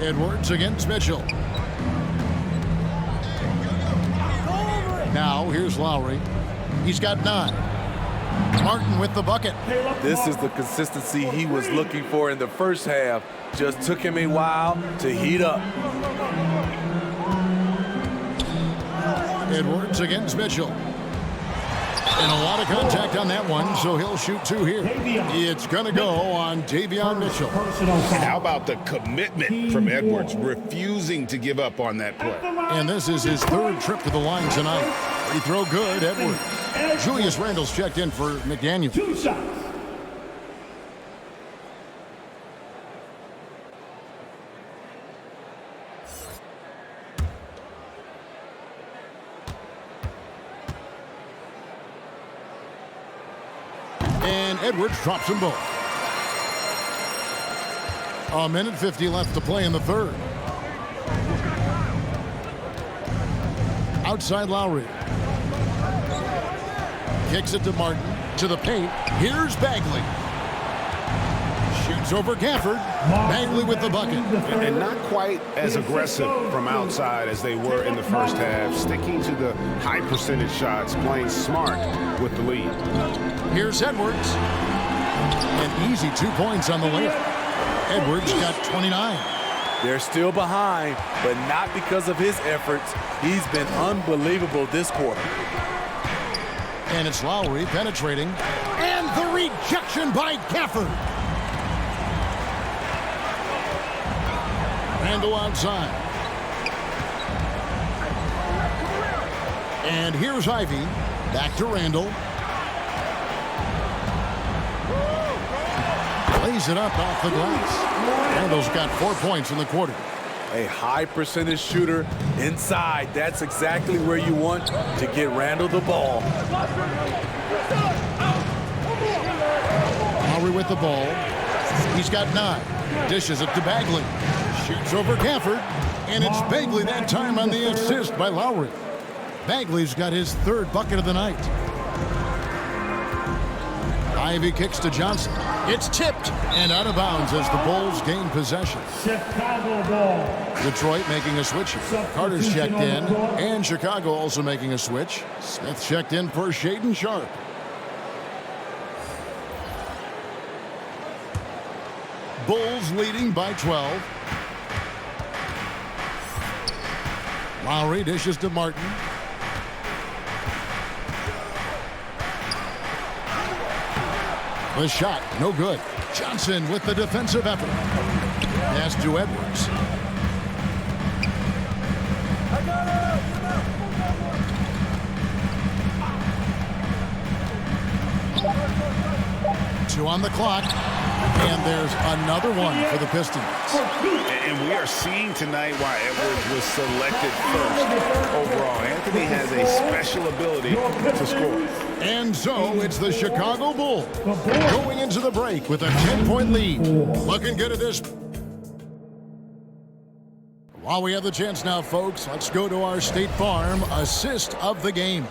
Edwards against Mitchell. Now here's Lowry. He's got 9. Martin with the bucket. This is the consistency he was looking for in the first half. Just took him a while to heat up. Edwards against Mitchell. And a lot of contact on that one, so he'll shoot 2 here. It's going to go on Davion Mitchell. And how about the commitment from Edwards, refusing to give up on that play? And this is his 3rd trip to the line tonight. Free throw good, Edwards. Julius Randle's checked in for McDaniel. 2 shots. And Edwards drops them both. 1:50 left to play in the 3rd. Outside Lowry. Kicks it to Martin. To the paint. Here's Bagley. Shoots over Gafford. Bagley with the bucket. And not quite as aggressive from outside as they were in the first half. Sticking to the high percentage shots. Playing smart with the lead. Here's Edwards. An easy 2 points on the layup. Edwards got 29. They're still behind, but not because of his efforts. He's been unbelievable this quarter. And it's Lowry penetrating. And the rejection by Gafford. Randle outside. And here's Ivy. Back to Randle. Lays it up off the glass. Randle's got 4 points in the quarter. A high percentage shooter inside. That's exactly where you want to get Randle the ball. Lowry with the ball. He's got 9. Dishes it to Bagley. Shoots over Gafford. And it's Bagley that time on the assist by Lowry. Bagley's got his 3rd bucket of the night. Ivy kicks to Johnson. It's tipped and out of bounds as the Bulls gain possession. Chicago ball. Detroit making a switch. Carter's checked in, and Chicago also making a switch. Smith checked in for Shaedon Sharpe. Bulls leading by 12. Lowry dishes to Martin. The shot, no good. Johnson with the defensive effort. Pass to Edwards. Two on the clock. And there's another one for the Pistons. And we are seeing tonight why Edwards was selected first overall. Anthony has a special ability to score. And so it's the Chicago Bulls going into the break with a 10-point lead. Looking good at this. While we have the chance now, folks, let's go to our State Farm assist of the game.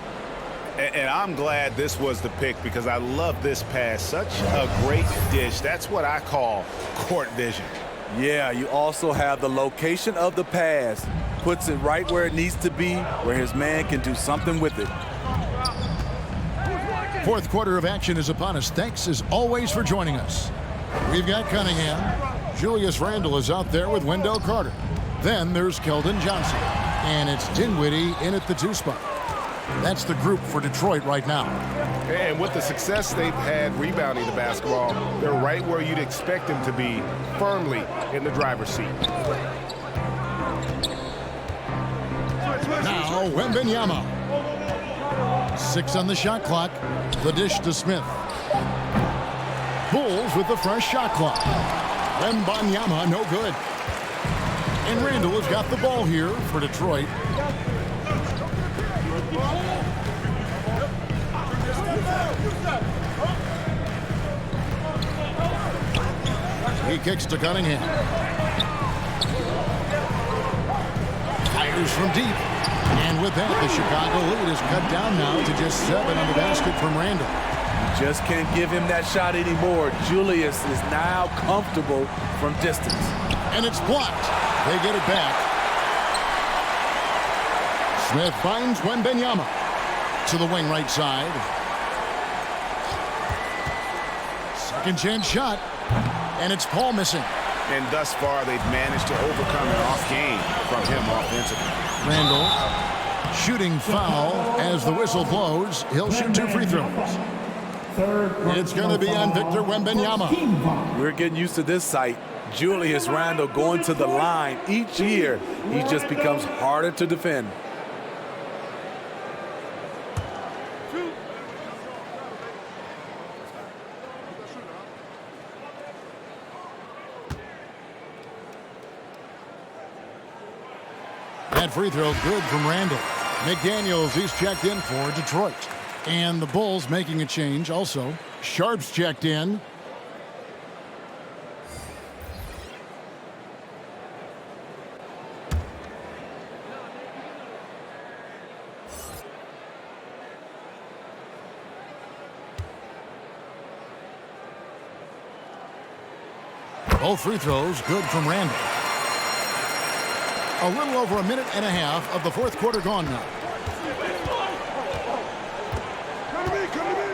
And I'm glad this was the pick because I love this pass. Such a great dish. That's what I call court vision. Yeah, you also have the location of the pass. Puts it right where it needs to be, where his man can do something with it. 4th quarter of action is upon us. Thanks, as always, for joining us. We've got Cunningham. Julius Randle is out there with Wendell Carter. Then there's Keldon Johnson. And it's Dinwiddie in at the 2 spot. That's the group for Detroit right now. And with the success they've had rebounding the basketball, they're right where you'd expect them to be, firmly in the driver's seat. Now, Wembanyama. 6 on the shot clock. The dish to Smith. Bulls with the fresh shot clock. Wembanyama, no good. And Randle has got the ball here for Detroit. He kicks to Cunningham. Fires from deep. And with that, the Chicago lead is cut down now to just 7 on the basket from Randall. You just can't give him that shot anymore. Julius is now comfortable from distance. And it's blocked. They get it back. Smith finds Wembanyama to the wing right side. Second chance shot. And it's Paul missing. And thus far, they've managed to overcome an off game from him offensively. Randall shooting foul as the whistle blows. He'll shoot 2 free throws. It's going to be on Victor Wembanyama. We're getting used to this sight. Julius Randle going to the line. Each year, he just becomes harder to defend. That free throw good from Randall. McDaniels, he's checked in for Detroit. And the Bulls making a change also. Sharp's checked in. Both free throws good from Randall. A little over a minute and a half of the fourth quarter gone now.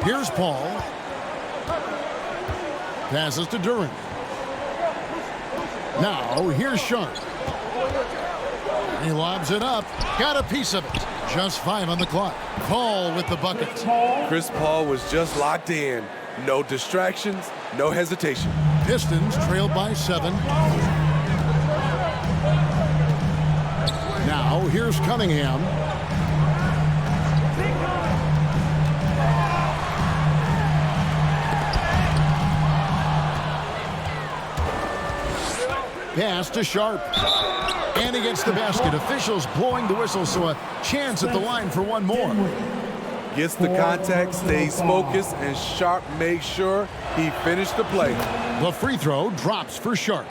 Here's Paul. Passes to Duren. Now here's Sharp. He lobs it up. Got a piece of it. Just 5 on the clock. Paul with the bucket. Chris Paul was just locked in. No distractions, no hesitation. Pistons trailed by 7. Now here's Cunningham. Pass to Sharp. And he gets the basket. Officials blowing the whistle, so a chance at the line for one more. Gets the contact, stays focused, and Sharp makes sure he finished the play. The free throw drops for Sharp.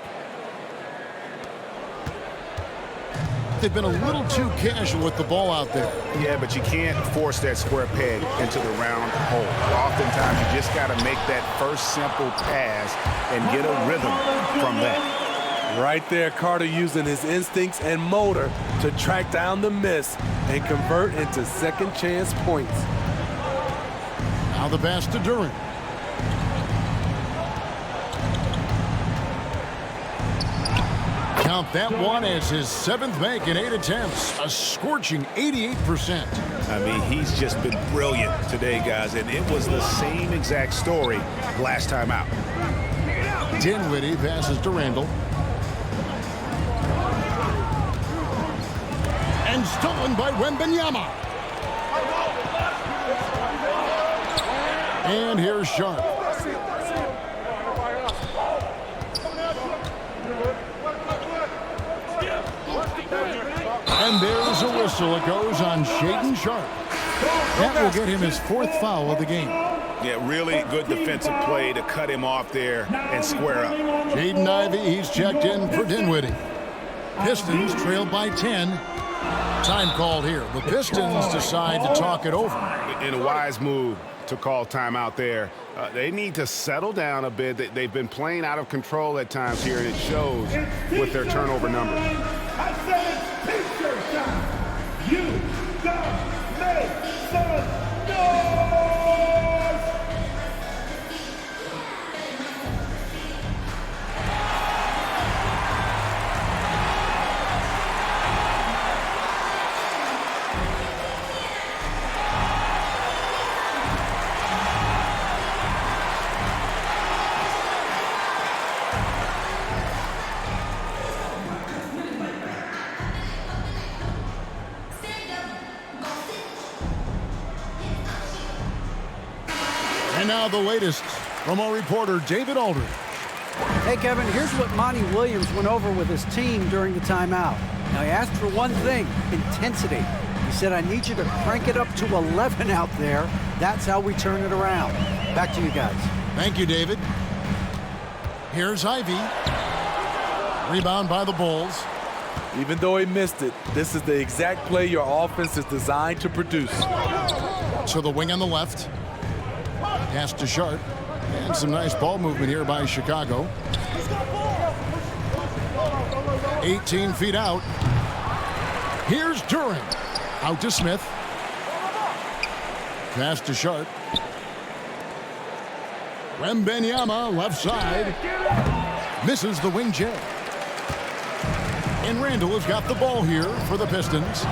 They've been a little too casual with the ball out there. Yeah, but you can't force that square peg into the round hole. Oftentimes, you just got to make that first simple pass and get a rhythm from that. Right there, Carter using his instincts and motor to track down the miss and convert into second chance points. Now the pass to Duren. Count that one as his 7th make in 8 attempts. A scorching 88%. I mean, he's just been brilliant today, guys, and it was the same exact story last time out. Dinwiddie passes to Randall. And stolen by Wembanyama. And here's Sharp. And there's a whistle. It goes on Shaedon Sharp. That will get him his 4th foul of the game. Yeah, really good defensive play to cut him off there and square up. Jaden Ivey, he's checked in for Dinwiddie. Pistons trailed by 10. Time called here. The Pistons decide to talk it over. In a wise move to call timeout there. They need to settle down a bit. They've been playing out of control at times here, and it shows with their turnover numbers. I said it's picture time. You don't make some noise. And now the latest from our reporter, David Aldridge. Hey, Kevin, here's what Monty Williams went over with his team during the timeout. Now, he asked for one thing, intensity. He said, I need you to crank it up to 11 out there. That's how we turn it around. Back to you guys. Thank you, David. Here's Ivy. Rebound by the Bulls. Even though he missed it, this is the exact play your offense is designed to produce. To the wing on the left. Pass to Sharp. And some nice ball movement here by Chicago. 18 feet out. Here's Duren. Out to Smith. Pass to Sharp. Wembanyama left side. Misses the wing J. And Randall has got the ball here for the Pistons.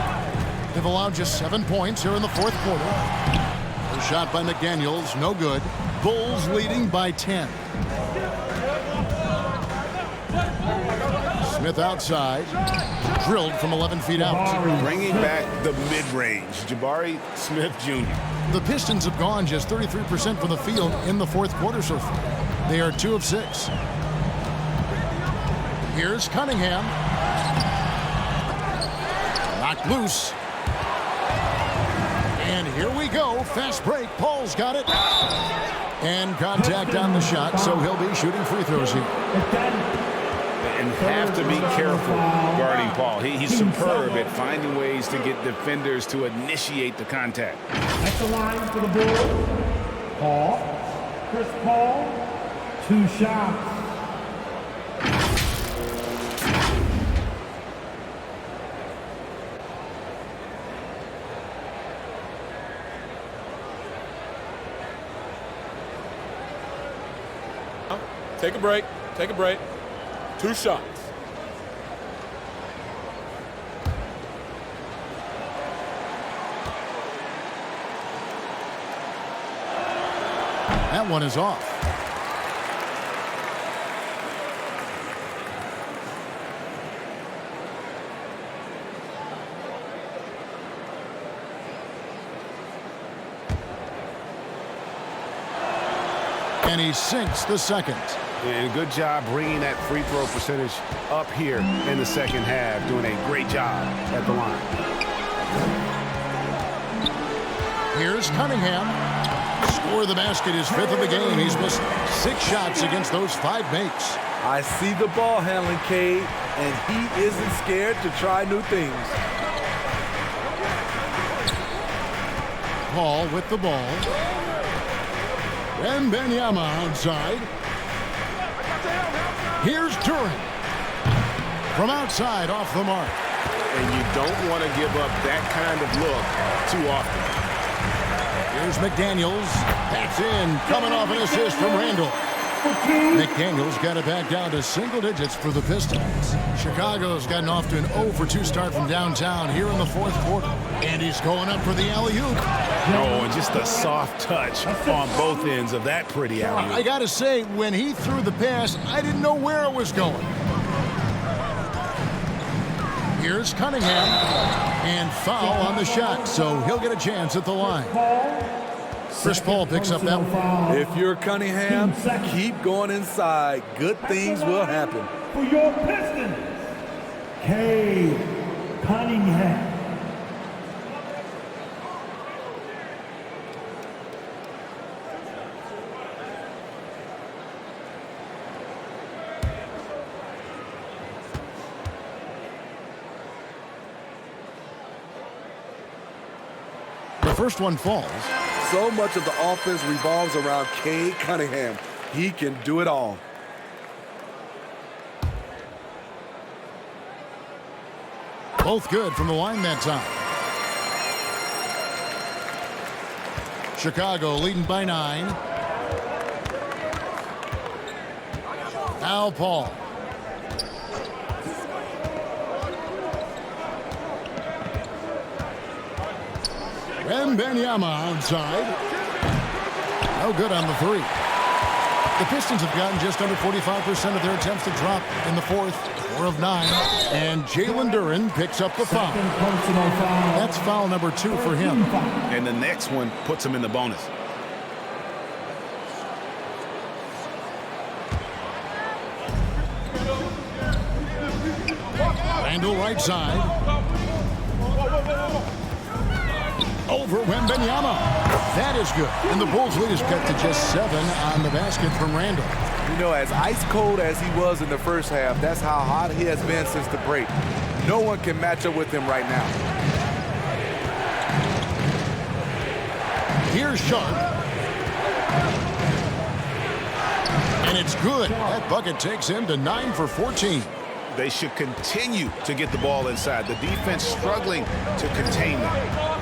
They've allowed just 7 points here in the fourth quarter. A shot by McDaniels, no good. Bulls leading by 10. Smith outside. Drilled from 11 feet out. Bringing back the mid-range. Jabari Smith Jr. The Pistons have gone just 33% from the field in the fourth quarter so far. They are 2 of 6. Here's Cunningham. Knocked loose. And here we go. Fast break. Paul's got it. And contact on the shot, so he'll be shooting free throws here. And have to be careful guarding Paul. He's superb at finding ways to get defenders to initiate the contact. At the line for the Bulls, Paul. Chris Paul, 2 shots. Take a break. Take a break. 2 shots. That one is off. And he sinks the second. And good job bringing that free throw percentage up here in the second half. Doing a great job at the line. Here's Cunningham. Score the basket, his 5th of the game. He's missed 6 shots against those 5 makes. I see the ball handling, Cade, and he isn't scared to try new things. Paul with the ball. Wembanyama outside. Here's Duren. From outside, off the mark. And you don't want to give up that kind of look too often. Here's McDaniels. That's in. Coming off an assist from Randall. McDaniels got it back down to single digits for the Pistons. Chicago's gotten off to an 0-for-2 start from downtown here in the fourth quarter. And he's going up for the alley-oop. Oh, and just a soft touch on both ends of that pretty alley-oop. I got to say, when he threw the pass, I didn't know where it was going. Here's Cunningham. And foul on the shot, so he'll get a chance at the line. Chris Paul picks up that one. If you're Cunningham, keep going inside. Good things will happen. For your Pistons, Cade Cunningham. The first one falls. So much of the offense revolves around Cade Cunningham. He can do it all. Both good from the line that time. Chicago leading by 9. Now Paul. Wembanyama outside. No good on the 3. The Pistons have gotten just under 45% of their attempts to drop in the fourth, 4 of 9. And Jalen Duren picks up the foul. That's foul number 2 for him. And the next one puts him in the bonus. Randall right side. over Wembanyama. That is good. And the Bulls lead is cut to just 7 on the basket from Randall. You know, as ice cold as he was in the first half, that's how hot he has been since the break. No one can match up with him right now. Here's Sharp. And it's good. That bucket takes him to 9 for 14. They should continue to get the ball inside. The defense struggling to contain them.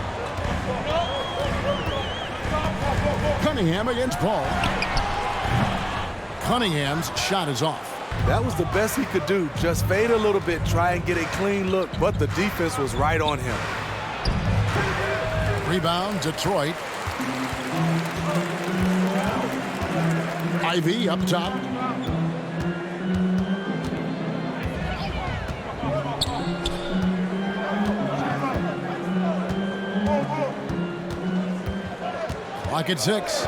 Cunningham against Paul. Cunningham's shot is off. That was the best he could do. Just fade a little bit, try and get a clean look, but the defense was right on him. Rebound, Detroit. Ivy up top. Clock at 6.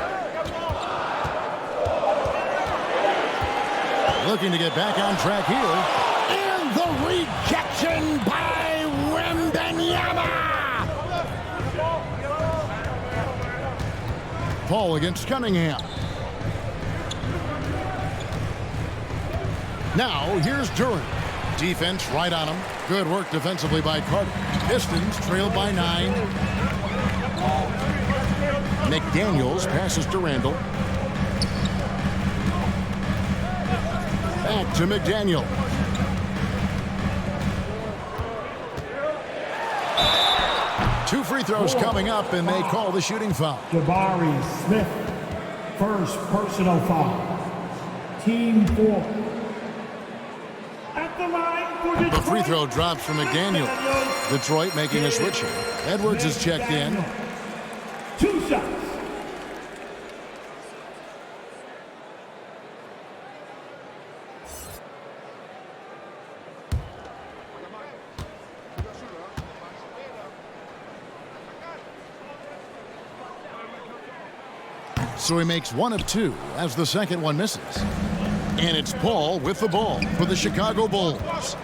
Looking to get back on track here. And the rejection by Wembanyama. Paul against Cunningham. Now here's Durant. Defense right on him. Good work defensively by Carter. Pistons trailed by 9. McDaniels passes to Randall. Back to McDaniel. Two free throws coming up, and they call the shooting foul. Jabari Smith, first personal foul. Team 4. At the line for Detroit. The free throw drops from McDaniel. Detroit making a switch here. Edwards is checked in. 2 shots. So he makes 1 of 2 as the second one misses. And it's Paul with the ball for the Chicago Bulls.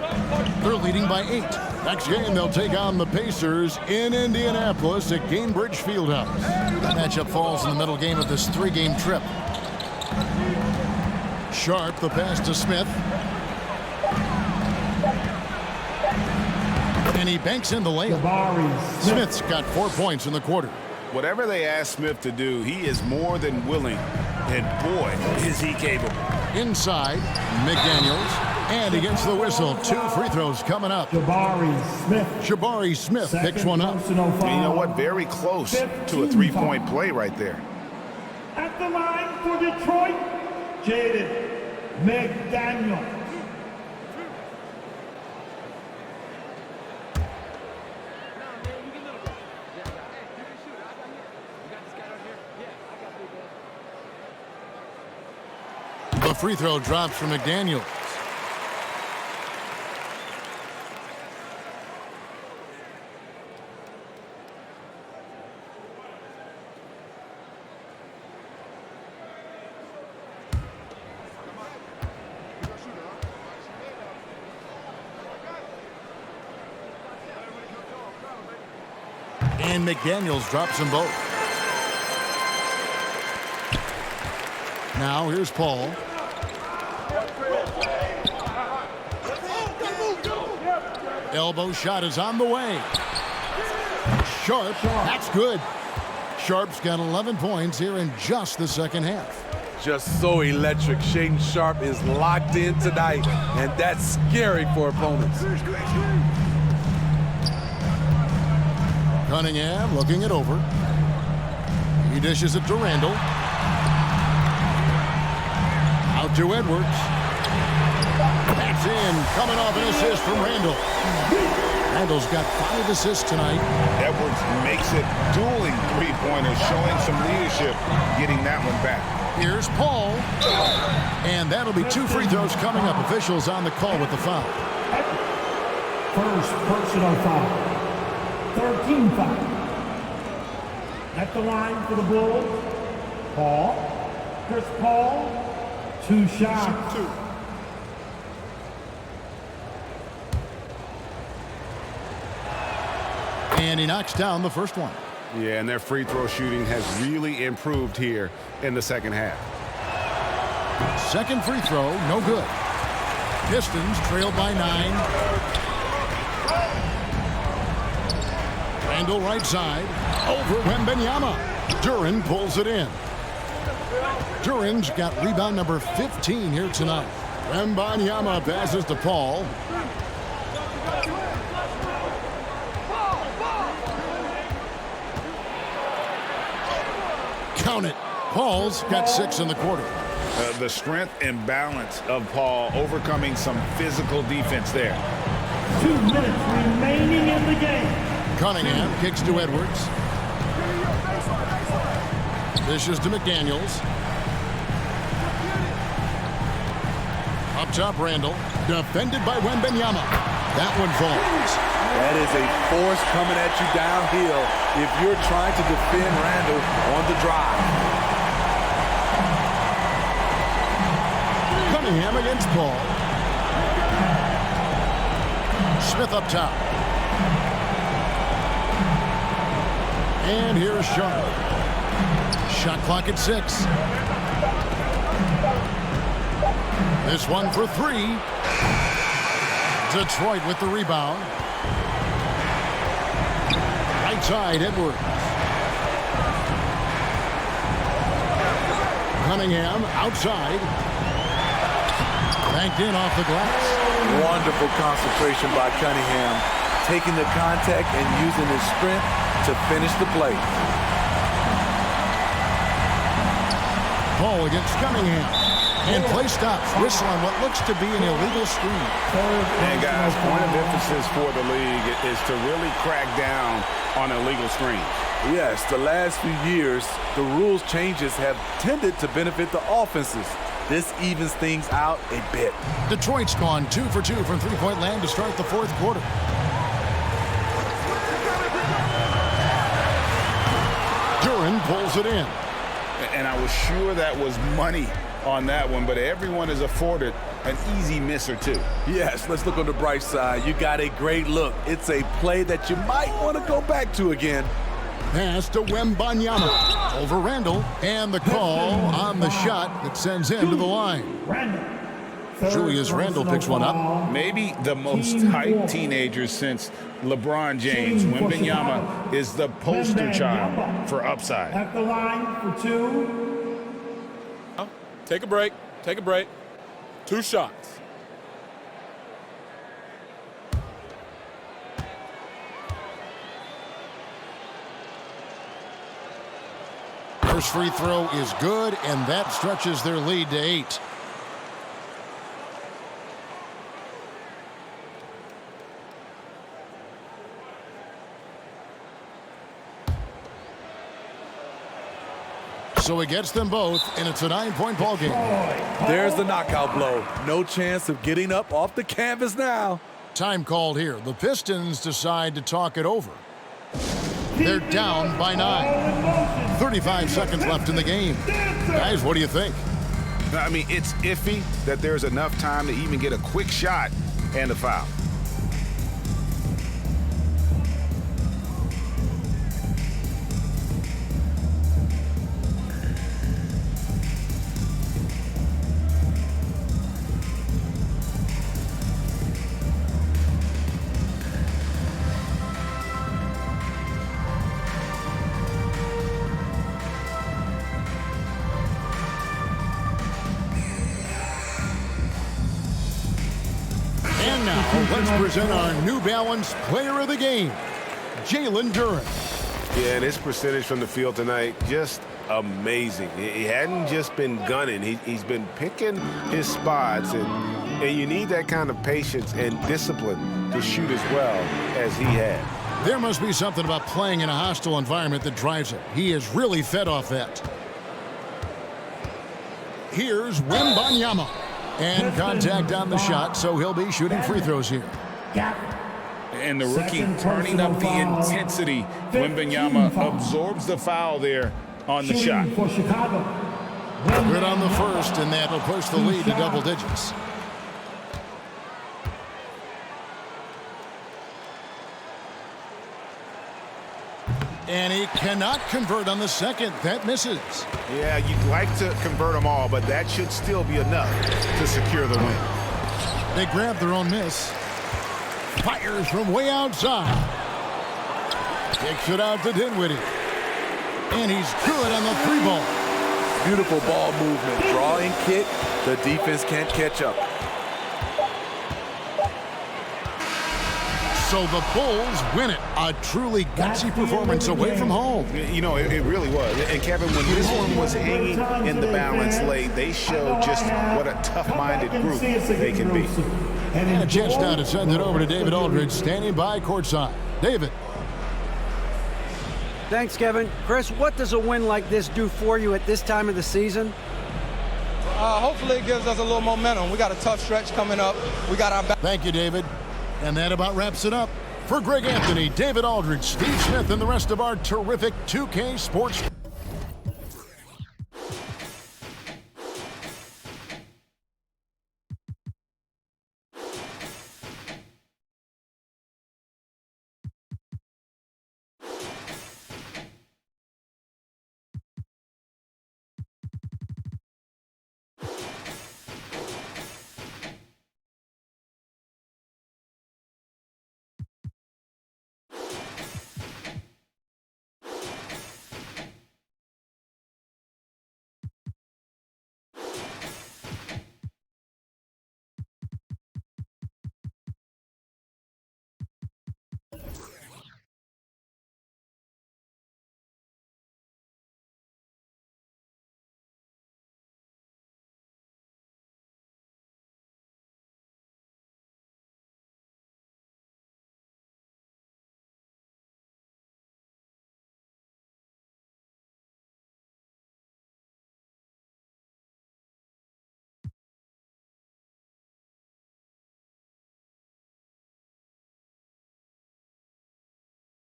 They're leading by 8. Next game, they'll take on the Pacers in Indianapolis at Gainbridge Fieldhouse. That matchup falls in the middle game of this 3-game trip. Sharp, the pass to Smith. And he banks in the layup. Smith's got 4 points in the quarter. Whatever they ask Smith to do, he is more than willing. And boy, is he capable. Inside, McDaniels. And he gets the whistle. 2 free throws coming up. Jabari Smith picks one up. And you know what? Very close to a 3-point play right there. At the line for Detroit, Jaden McDaniel. The free throw drops from McDaniels. And McDaniels drops them both. Now here's Paul. Elbow shot is on the way. Sharp, that's good. Sharp's got 11 points here in just the second half. Just so electric. Shaedon Sharpe is locked in tonight, and that's scary for opponents. Cunningham looking it over. He dishes it to Randall. Out to Edwards. That's in, coming off an assist from Randall. Randall's got 5 assists tonight. Edwards makes it dueling 3-pointers, showing some leadership, getting that one back. Here's Paul. And that'll be 2 free throws coming up. Officials on the call with the foul. First personal foul. 13 foul. At the line for the Bulls, Paul. Chris Paul. 2 shots. And he knocks down the first one. Yeah, and their free throw shooting has really improved here in the second half. Second free throw, no good. Pistons trail by 9. Randall right side. Over Wembanyama. Duren pulls it in. Duren's got rebound number 15 here tonight. Wembanyama passes to Paul. Count it. Paul's got 6 in the quarter. The strength and balance of Paul overcoming some physical defense there. 2 minutes remaining in the game. Cunningham kicks to Edwards. Dishes to McDaniels. Up top, Randall. Defended by Wembanyama. That one falls. That is a force coming at you downhill if you're trying to defend Randall on the drive. Cunningham against Paul. Smith up top. And here's Sharp. Shot clock at 6. This one for 3. Detroit with the rebound. Right side, Edwards. Cunningham outside. Banked in off the glass. Wonderful concentration by Cunningham, taking the contact and using his strength to finish the play. Paul against Cunningham. And play stops. Whistle on what looks to be an illegal screen. And guys, point of emphasis for the league is to really crack down on illegal screens. Yes, the last few years, the rules changes have tended to benefit the offenses. This evens things out a bit. Detroit's gone 2 for 2 from three-point land to start the fourth quarter. Duren pulls it in. And I was sure that was money on that one, but everyone is afforded an easy miss or two. Yes, let's look on the bright side. You got a great look. It's a play that you might want to go back to again. Pass to Wembanyama. Over Randall. And the call on the shot that sends him to the line. Julius Randle picks one up. Maybe the most hyped teenager since LeBron James. Wembanyama is the poster child for upside. At the line for 2. Take a break. Take a break. 2 shots. First free throw is good, and that stretches their lead to 8. So he gets them both, and it's a 9-point ball game. There's the knockout blow. No chance of getting up off the canvas now. Time called here. The Pistons decide to talk it over. They're down by 9. 35 seconds left in the game. Guys, what do you think? I mean, it's iffy that there's enough time to even get a quick shot and a foul. Let's present our New Balance Player of the Game, Jalen Duren. Yeah, and his percentage from the field tonight, just amazing. He hadn't just been gunning. He's been picking his spots, and you need that kind of patience and discipline to shoot as well as he had. There must be something about playing in a hostile environment that drives him. He is really fed off that. Here's Wembanyama. And contact on the shot, so he'll be shooting free throws here. And the rookie turning up the intensity. Wembanyama absorbs the foul there on the shot. Good on the first, and that'll push the lead to double digits. And he cannot convert on the second. That misses. Yeah, you'd like to convert them all, but that should still be enough to secure the win. They grab their own miss. Fires from way outside. Kicks it out to Dinwiddie. And he's good on the 3-ball. Beautiful ball movement. Drawing kick. The defense can't catch up. So the Bulls win it. A truly gutsy performance away from home. You know, it really was. And Kevin, when this one was hanging in the balance late, they showed just what a tough-minded group they can be. And a chance now to send it over to David Aldridge, standing by courtside. David. Thanks, Kevin. Chris, what does a win like this do for you at this time of the season? Hopefully it gives us a little momentum. We got a tough stretch coming up. We got our back. Thank you, David. And that about wraps it up. For Greg Anthony, David Aldridge, Steve Smith, and the rest of our terrific 2K Sports